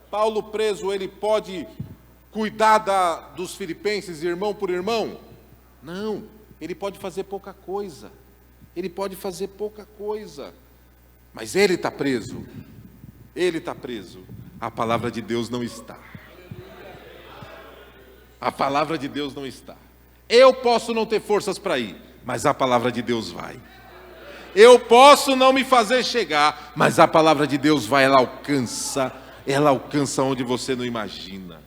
Paulo preso, ele pode cuidar dos filipenses irmão por irmão? Não, ele pode fazer pouca coisa. Ele pode fazer pouca coisa. Mas ele está preso. Ele está preso. A palavra de Deus não está. A palavra de Deus não está. Eu posso não ter forças para ir, mas a palavra de Deus vai. Eu posso não me fazer chegar, mas a palavra de Deus vai, ela alcança onde você não imagina.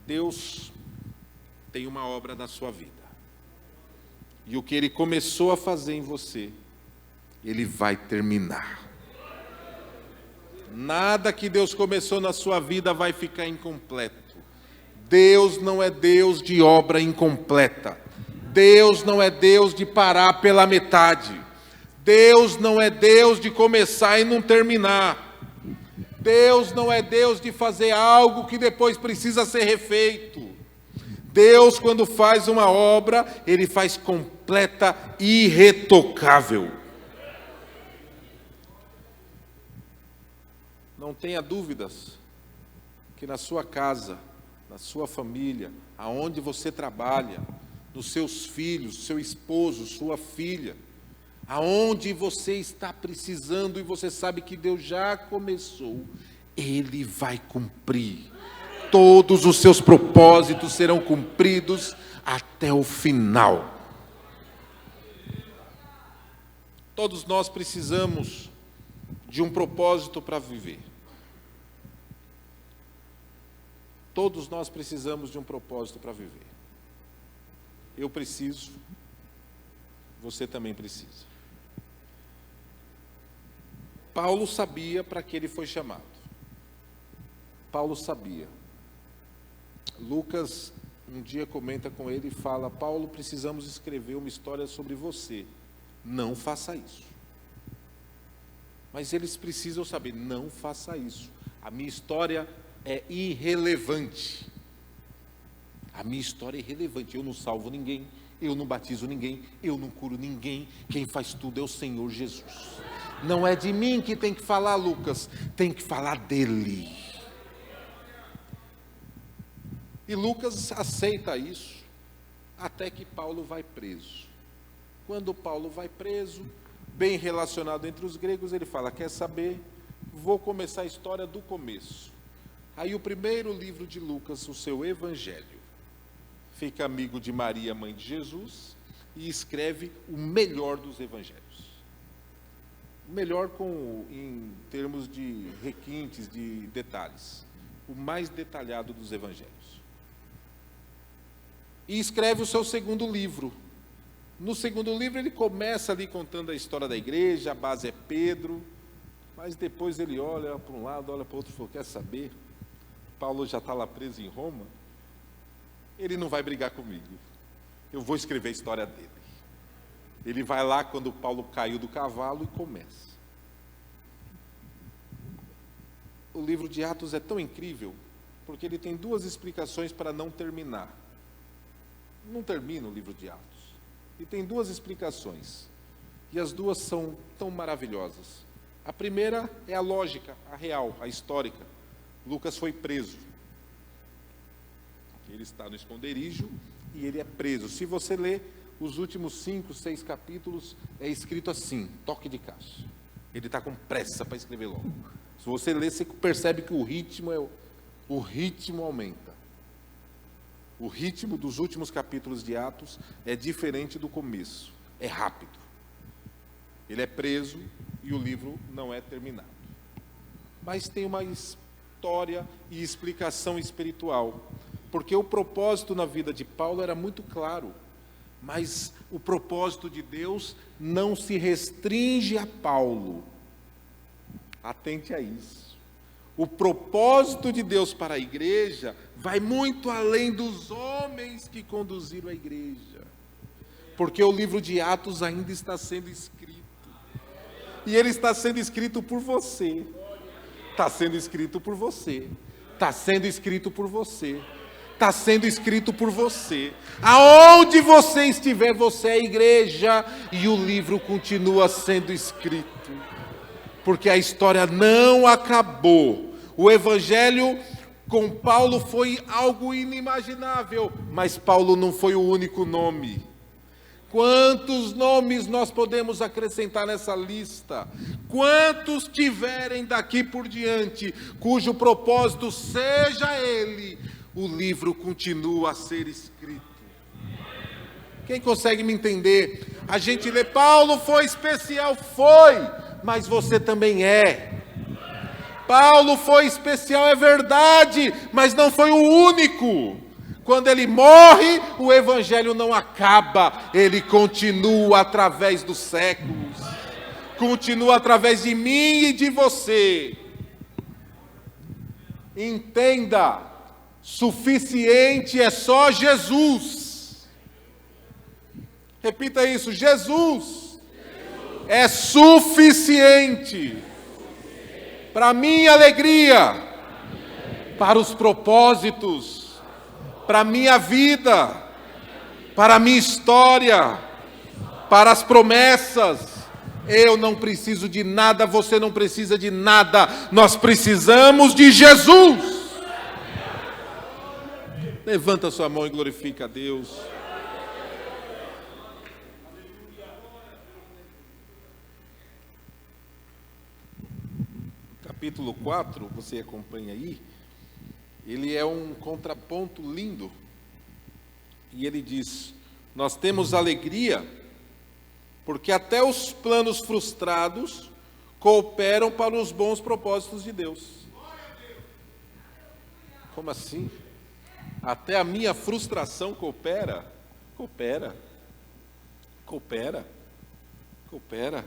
Deus tem uma obra na sua vida. E o que Ele começou a fazer em você, Ele vai terminar. Nada que Deus começou na sua vida vai ficar incompleto. Deus não é Deus de obra incompleta. Deus não é Deus de parar pela metade. Deus não é Deus de começar e não terminar. Deus não é Deus de fazer algo que depois precisa ser refeito. Deus, quando faz uma obra, Ele faz completa e irretocável. Não tenha dúvidas que na sua casa, na sua família, aonde você trabalha, nos seus filhos, seu esposo, sua filha, aonde você está precisando e você sabe que Deus já começou, Ele vai cumprir. Todos os seus propósitos serão cumpridos até o final. Todos nós precisamos de um propósito para viver. Todos nós precisamos de um propósito para viver. Eu preciso, você também precisa. Paulo sabia para que ele foi chamado. Paulo sabia. Lucas um dia comenta com ele e fala: Paulo, precisamos escrever uma história sobre você. Não faça isso. Mas eles precisam saber: não faça isso. A minha história é irrelevante. A minha história é irrelevante. Eu não salvo ninguém, eu não batizo ninguém, eu não curo ninguém. Quem faz tudo é o Senhor Jesus. Não é de mim que tem que falar, Lucas, tem que falar dele. E Lucas aceita isso, até que Paulo vai preso. Quando Paulo vai preso, bem relacionado entre os gregos, ele fala: quer saber? Vou começar a história do começo. Aí o primeiro livro de Lucas, o seu Evangelho, fica amigo de Maria, mãe de Jesus, e escreve o melhor dos evangelhos. O melhor em termos de requintes, de detalhes. O mais detalhado dos evangelhos. E escreve o seu segundo livro. No segundo livro ele começa ali contando a história da igreja, a base é Pedro, mas depois ele olha para um lado, olha para o outro e fala: quer saber? Paulo já está lá preso em Roma, ele não vai brigar comigo, eu vou escrever a história dele. Ele vai lá quando Paulo caiu do cavalo e começa. O livro de Atos é tão incrível, porque ele tem duas explicações para não terminar. Não termina o livro de Atos. E tem duas explicações. E as duas são tão maravilhosas. A primeira é a lógica, a real, a histórica. Lucas foi preso. Ele está no esconderijo e ele é preso. Se você ler os últimos 5, 6 capítulos, é escrito assim, toque de caixa. Ele está com pressa para escrever logo. Se você ler, você percebe que o ritmo aumenta. O ritmo dos últimos capítulos de Atos é diferente do começo. É rápido. Ele é preso e o livro não é terminado. Mas tem uma história e explicação espiritual. Porque o propósito na vida de Paulo era muito claro. Mas o propósito de Deus não se restringe a Paulo. Atente a isso. O propósito de Deus para a igreja vai muito além dos homens que conduziram a igreja. Porque o livro de Atos ainda está sendo escrito. E ele está sendo escrito por você. Está sendo escrito por você. Está sendo escrito por você. Está sendo escrito por você. Aonde você estiver, você é igreja. E o livro continua sendo escrito. Porque a história não acabou. O evangelho com Paulo foi algo inimaginável. Mas Paulo não foi o único nome. Quantos nomes nós podemos acrescentar nessa lista? Quantos tiverem daqui por diante, cujo propósito seja ele, o livro continua a ser escrito. Quem consegue me entender? A gente lê, Paulo foi especial, foi, mas você também é. Paulo foi especial, é verdade, mas não foi o único. Quando ele morre, o evangelho não acaba, ele continua através dos séculos, continua através de mim e de você. Entenda, suficiente é só Jesus. Repita isso, Jesus é suficiente para minha alegria, para os propósitos, para a minha vida, para a minha história, para as promessas, Eu não preciso de nada, você não precisa de nada. Nós precisamos de Jesus. Levanta sua mão e glorifica a Deus. Capítulo 4, você acompanha aí, ele é um contraponto lindo. E ele diz: nós temos alegria, porque até os planos frustrados cooperam para os bons propósitos de Deus. Como assim? Até a minha frustração coopera? Coopera. Coopera. Coopera.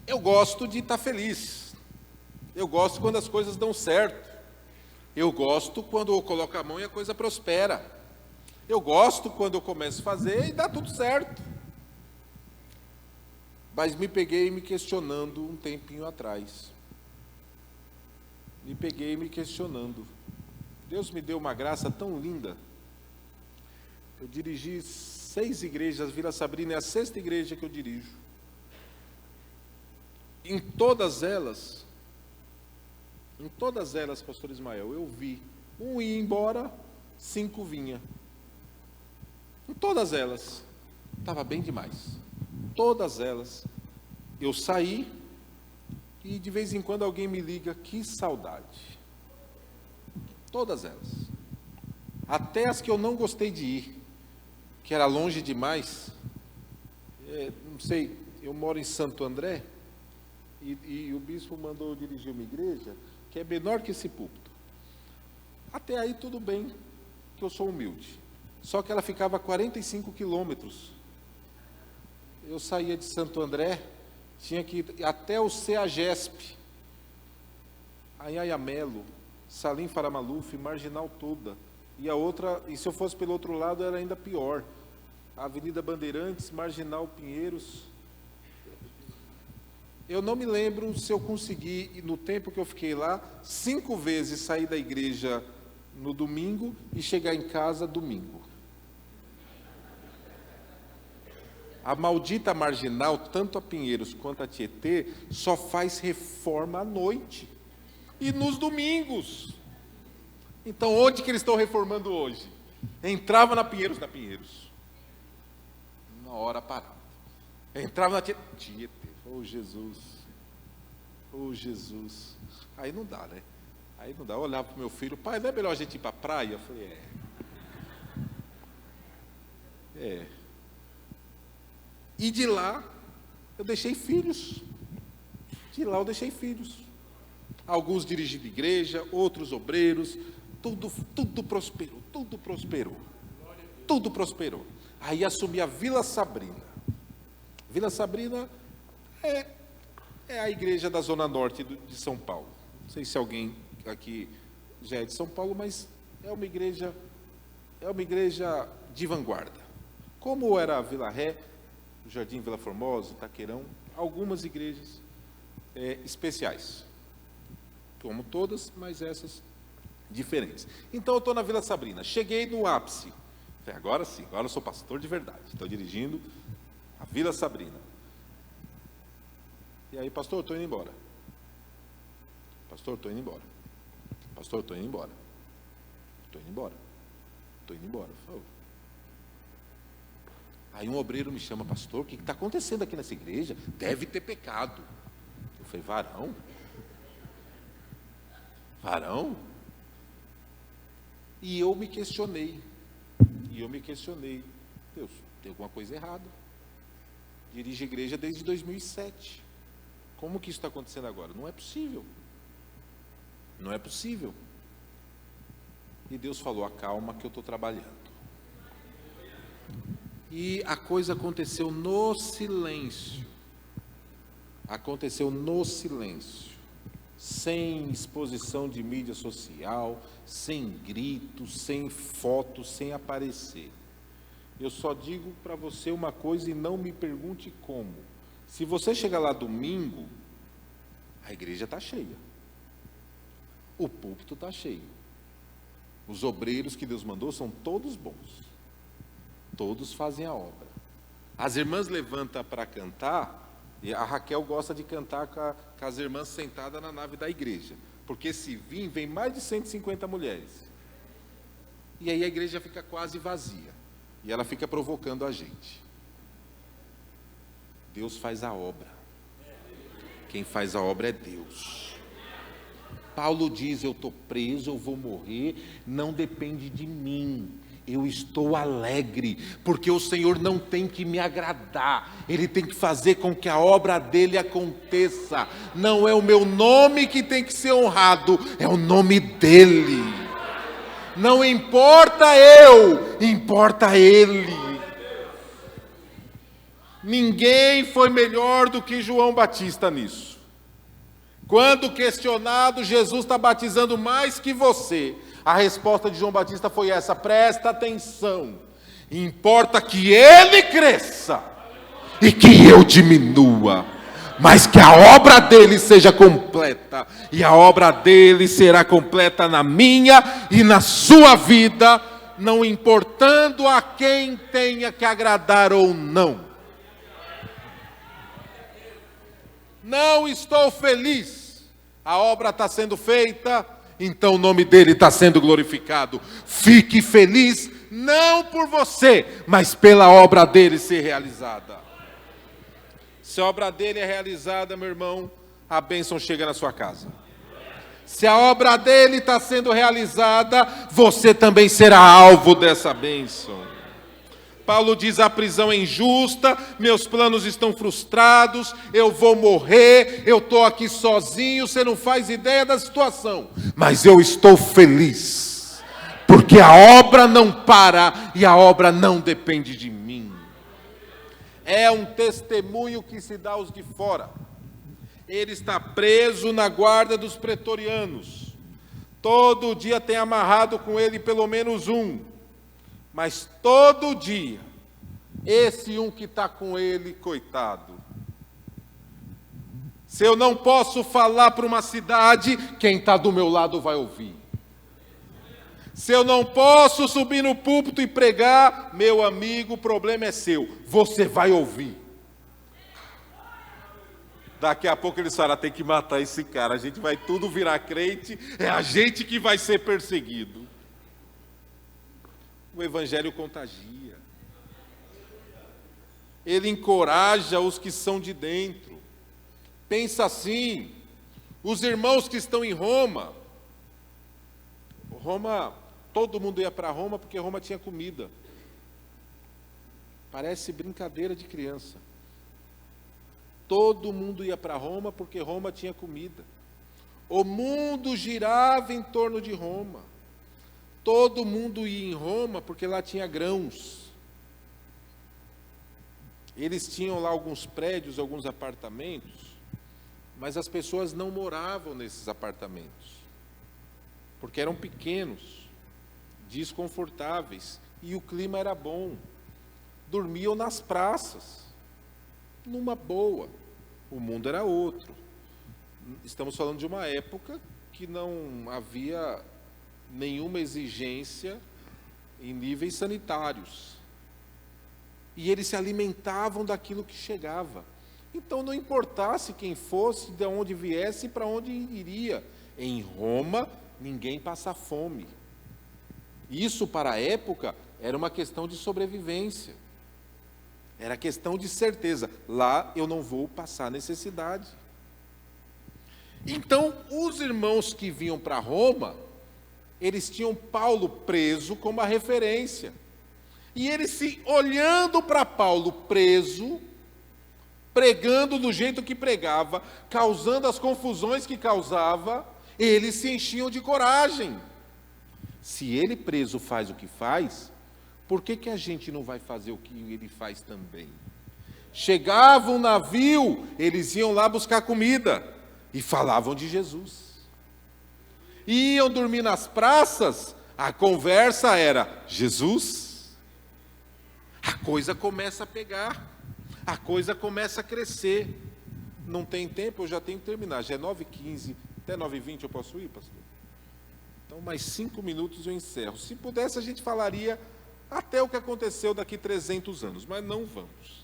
Eu gosto de estar feliz. Eu gosto quando as coisas dão certo. Eu gosto quando eu coloco a mão e a coisa prospera. Eu gosto quando eu começo a fazer e dá tudo certo. Mas me peguei me questionando um tempinho atrás. Me peguei me questionando. Deus me deu uma graça tão linda. Eu dirigi 6 igrejas, Vila Sabrina é a 6ª igreja que eu dirijo. Em todas elas, pastor Ismael, eu vi um ir embora, 5 vinha. Em todas elas, estava bem demais. Todas elas, eu saí e de vez em quando alguém me liga, que saudade. Todas elas. Até as que eu não gostei de ir, que era longe demais. Não sei, eu moro em Santo André e o bispo mandou eu dirigir uma igreja que é menor que esse púlpito. Até aí tudo bem, que eu sou humilde. Só que ela ficava a 45 quilômetros. Eu saía de Santo André, tinha que ir até o CEAGESP, Anhanha-Melo, Salim Faramaluf, Marginal toda. E a outra, e se eu fosse pelo outro lado, era ainda pior. A Avenida Bandeirantes, Marginal Pinheiros. Eu não me lembro se eu consegui, no tempo que eu fiquei lá, 5 vezes sair da igreja no domingo e chegar em casa domingo. A maldita Marginal, tanto a Pinheiros quanto a Tietê, só faz reforma à noite e nos domingos. Então, onde que eles estão reformando hoje? Entrava na Pinheiros, uma hora parada. Entrava na Tietê. Oh, Jesus. Oh, Jesus. Aí não dá, né? Aí não dá. Eu olhava para o meu filho, pai, não é melhor a gente ir para a praia? Eu falei, E de lá, eu deixei filhos. Alguns dirigindo igreja, outros obreiros. Tudo prosperou. Aí assumi a Vila Sabrina. Vila Sabrina é a igreja da Zona Norte de São Paulo. Não sei se alguém aqui já é de São Paulo, mas é uma igreja de vanguarda. Como era a Vila Ré, o Jardim Vila Formosa, Taqueirão, algumas igrejas especiais. Como todas, mas essas diferentes. Então eu estou na Vila Sabrina, cheguei no ápice. Falei, agora sim, agora eu sou pastor de verdade. Estou dirigindo a Vila Sabrina. E aí, pastor, estou indo embora. Pastor, estou indo embora. Pastor, estou indo embora. Estou indo embora. Estou indo embora. Aí um obreiro me chama, pastor, o que está acontecendo aqui nessa igreja? Deve ter pecado. Eu falei, varão? Varão? E eu me questionei. Deus, tem alguma coisa errada. Dirijo a igreja desde 2007. Como que isso está acontecendo agora? Não é possível. Não é possível. E Deus falou, acalma que eu estou trabalhando. E a coisa aconteceu no silêncio. Sem exposição de mídia social, sem gritos, sem fotos, sem aparecer. Eu só digo para você uma coisa e não me pergunte como. Se você chegar lá domingo, a igreja está cheia. O púlpito está cheio. Os obreiros que Deus mandou são todos bons. Todos fazem a obra. As irmãs levantam para cantar, e a Raquel gosta de cantar com as irmãs sentadas na nave da igreja, porque se vem mais de 150 mulheres. E aí a igreja fica quase vazia, e ela fica provocando a gente. Deus faz a obra. Quem faz a obra é Deus. Paulo diz, eu estou preso, eu vou morrer, não depende de mim. Eu estou alegre, porque o Senhor não tem que me agradar, Ele tem que fazer com que a obra dEle aconteça. Não é o meu nome que tem que ser honrado, é o nome dEle. Não importa eu, importa Ele. Ninguém foi melhor do que João Batista nisso. Quando questionado, Jesus está batizando mais que você. A resposta de João Batista foi essa: presta atenção, importa que ele cresça e que eu diminua, mas que a obra dele seja completa, e a obra dele será completa na minha e na sua vida, não importando a quem tenha que agradar ou não. Não estou feliz, a obra está sendo feita, então o nome dele está sendo glorificado. Fique feliz, não por você, mas pela obra dele ser realizada. Se a obra dele é realizada, meu irmão, a bênção chega na sua casa. Se a obra dele está sendo realizada, você também será alvo dessa bênção. Paulo diz, a prisão é injusta, meus planos estão frustrados, eu vou morrer, eu estou aqui sozinho, você não faz ideia da situação. Mas eu estou feliz, porque a obra não para e a obra não depende de mim. É um testemunho que se dá aos de fora. Ele está preso na guarda dos pretorianos. Todo dia tem amarrado com ele pelo menos um. Mas todo dia, esse um que está com ele, coitado. Se eu não posso falar para uma cidade, quem está do meu lado vai ouvir. Se eu não posso subir no púlpito e pregar, meu amigo, o problema é seu, você vai ouvir. Daqui a pouco eles falam, tem que matar esse cara, a gente vai tudo virar crente, é a gente que vai ser perseguido. O evangelho contagia. Ele encoraja os que são de dentro. Pensa assim, os irmãos que estão em Roma, todo mundo ia para Roma porque Roma tinha comida. Parece brincadeira de criança. Todo mundo ia para Roma porque Roma tinha comida. O mundo girava em torno de Roma. Todo mundo ia em Roma porque lá tinha grãos. Eles tinham lá alguns prédios, alguns apartamentos, mas as pessoas não moravam nesses apartamentos, porque eram pequenos, desconfortáveis, e o clima era bom. Dormiam nas praças, numa boa. O mundo era outro. Estamos falando de uma época que não havia nenhuma exigência em níveis sanitários. E eles se alimentavam daquilo que chegava. Então não importasse quem fosse, de onde viesse e para onde iria. Em Roma, ninguém passa fome. Isso, para a época, era uma questão de sobrevivência. Era questão de certeza. Lá eu não vou passar necessidade. Então, os irmãos que vinham para Roma, eles tinham Paulo preso como a referência. E eles, se olhando para Paulo preso, pregando do jeito que pregava, causando as confusões que causava, eles se enchiam de coragem. Se ele preso faz o que faz, por que a gente não vai fazer o que ele faz também? Chegava um navio, eles iam lá buscar comida e falavam de Jesus. Iam dormir nas praças, a conversa era Jesus. A coisa começa a pegar, a coisa começa a crescer. Não tem tempo, eu já tenho que terminar, já é 9h15, até 9h20 eu posso ir, pastor? Então mais 5 minutos eu encerro. Se pudesse a gente falaria até o que aconteceu daqui 300 anos, mas não vamos.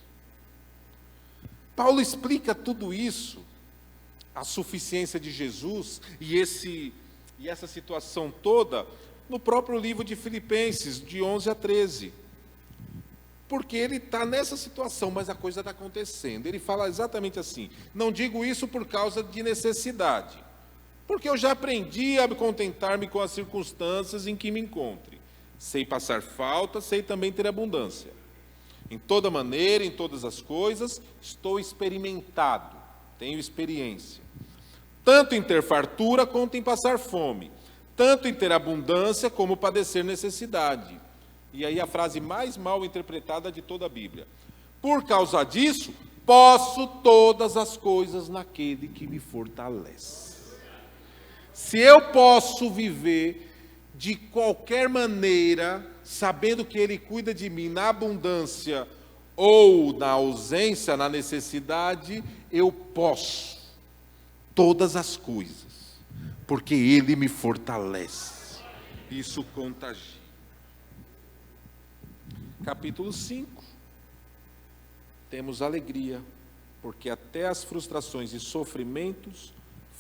Paulo explica tudo isso, a suficiência de Jesus e essa situação toda, no próprio livro de Filipenses, de 11 a 13. Porque ele está nessa situação, mas a coisa está acontecendo. Ele fala exatamente assim: não digo isso por causa de necessidade, porque eu já aprendi a contentar-me com as circunstâncias em que me encontre. Sei passar falta, sei também ter abundância. Em toda maneira, em todas as coisas, estou experimentado, tenho experiência. Tanto em ter fartura quanto em passar fome, tanto em ter abundância como padecer necessidade. E aí a frase mais mal interpretada de toda a Bíblia: por causa disso, posso todas as coisas naquele que me fortalece. Se eu posso viver de qualquer maneira, sabendo que Ele cuida de mim na abundância ou na ausência, na necessidade, eu posso todas as coisas, porque Ele me fortalece. Isso contagia. Capítulo 5, temos alegria, porque até as frustrações e sofrimentos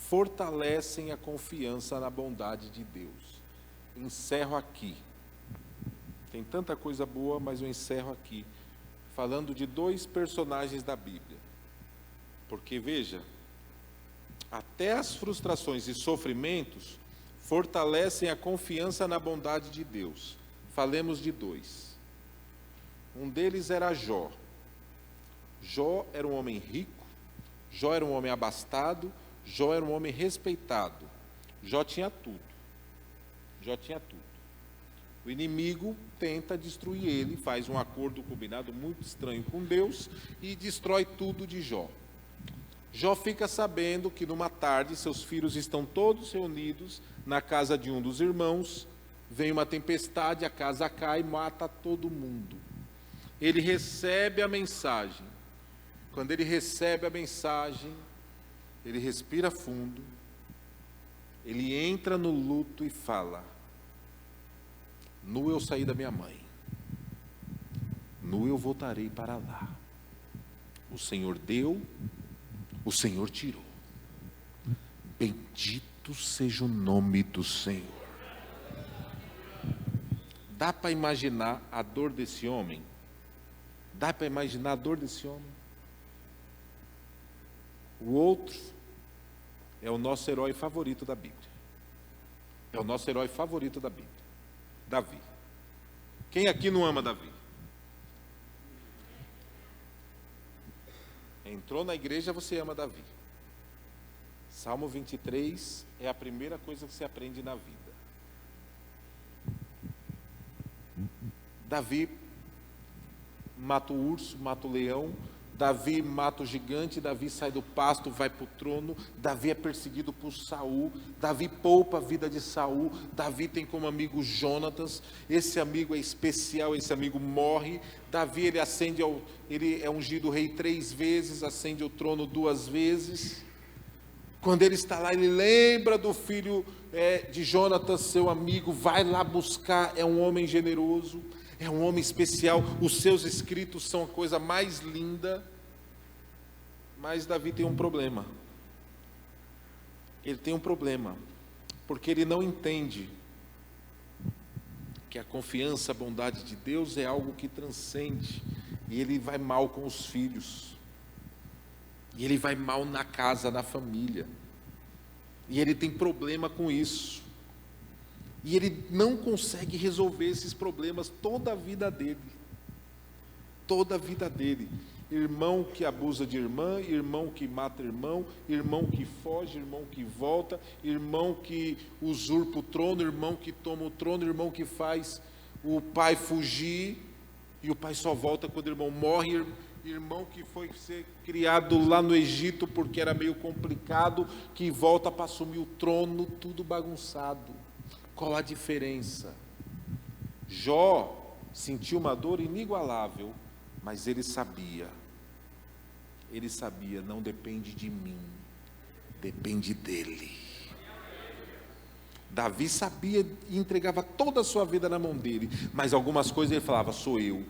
fortalecem a confiança na bondade de Deus. Encerro aqui. Tem tanta coisa boa, mas eu encerro aqui, falando de dois personagens da Bíblia. Porque, veja, até as frustrações e sofrimentos fortalecem a confiança na bondade de Deus. Falemos de dois. Um deles era Jó. Jó era um homem rico, Jó era um homem abastado, Jó era um homem respeitado. Jó tinha tudo. Jó tinha tudo. O inimigo tenta destruir ele, faz um acordo combinado muito estranho com Deus e destrói tudo de Jó. Jó fica sabendo que numa tarde seus filhos estão todos reunidos na casa de um dos irmãos, vem uma tempestade, a casa cai e mata todo mundo. Ele recebe a mensagem. Quando ele recebe a mensagem, ele respira fundo, ele entra no luto e fala: nu eu saí da minha mãe, nu eu voltarei para lá. O Senhor deu, o Senhor tirou. Bendito seja o nome do Senhor. Dá para imaginar a dor desse homem? Dá para imaginar a dor desse homem? O outro é o nosso herói favorito da Bíblia. É o nosso herói favorito da Bíblia. Davi. Quem aqui não ama Davi? Entrou na igreja, você ama Davi. Salmo 23 é a primeira coisa que você aprende na vida. Davi mata o urso, mata o leão, Davi mata o gigante, Davi sai do pasto, vai para o trono, Davi é perseguido por Saul, Davi poupa a vida de Saul, Davi tem como amigo Jonatas, esse amigo é especial, esse amigo morre, Davi ele é ungido rei 3 vezes, ascende ao trono 2 vezes, quando ele está lá, ele lembra do filho de Jonatas, seu amigo, vai lá buscar, é um homem generoso, é um homem especial, os seus escritos são a coisa mais linda, mas Davi tem um problema. Ele tem um problema, porque ele não entende que a confiança, a bondade de Deus é algo que transcende, e ele vai mal com os filhos, e ele vai mal na casa, na família, e ele tem problema com isso. E ele não consegue resolver esses problemas toda a vida dele. Toda a vida dele. Irmão que abusa de irmã, irmão que mata irmão, irmão que foge, irmão que volta, irmão que usurpa o trono, irmão que toma o trono, irmão que faz o pai fugir, e o pai só volta quando o irmão morre, irmão que foi ser criado lá no Egito porque era meio complicado, que volta para assumir o trono, tudo bagunçado. Qual a diferença? Jó sentiu uma dor inigualável, mas ele sabia, não depende de mim, depende dele. Davi sabia e entregava toda a sua vida na mão dele, mas algumas coisas ele falava: sou eu.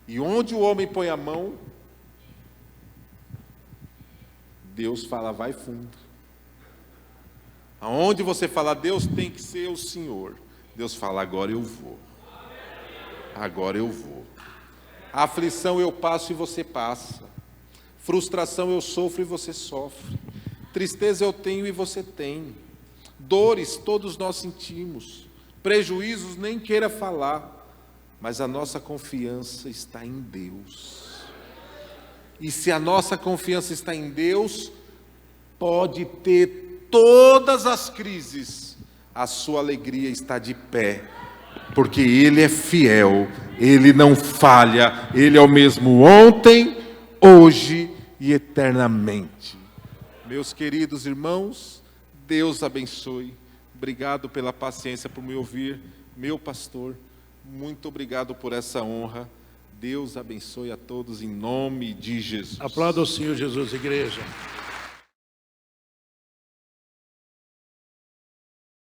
E onde o homem põe a mão, Deus fala, vai fundo. Aonde você fala, Deus tem que ser o Senhor, Deus fala, agora eu vou. Agora eu vou. A aflição eu passo e você passa. Frustração eu sofro e você sofre. Tristeza eu tenho e você tem. Dores todos nós sentimos. Prejuízos nem queira falar. Mas a nossa confiança está em Deus. E se a nossa confiança está em Deus, pode ter todas as crises, a sua alegria está de pé, porque Ele é fiel, Ele não falha, Ele é o mesmo ontem, hoje e eternamente. Meus queridos irmãos, Deus abençoe. Obrigado pela paciência por me ouvir, meu pastor. Muito obrigado por essa honra. Deus abençoe a todos em nome de Jesus. Aplauda o Senhor Jesus, igreja.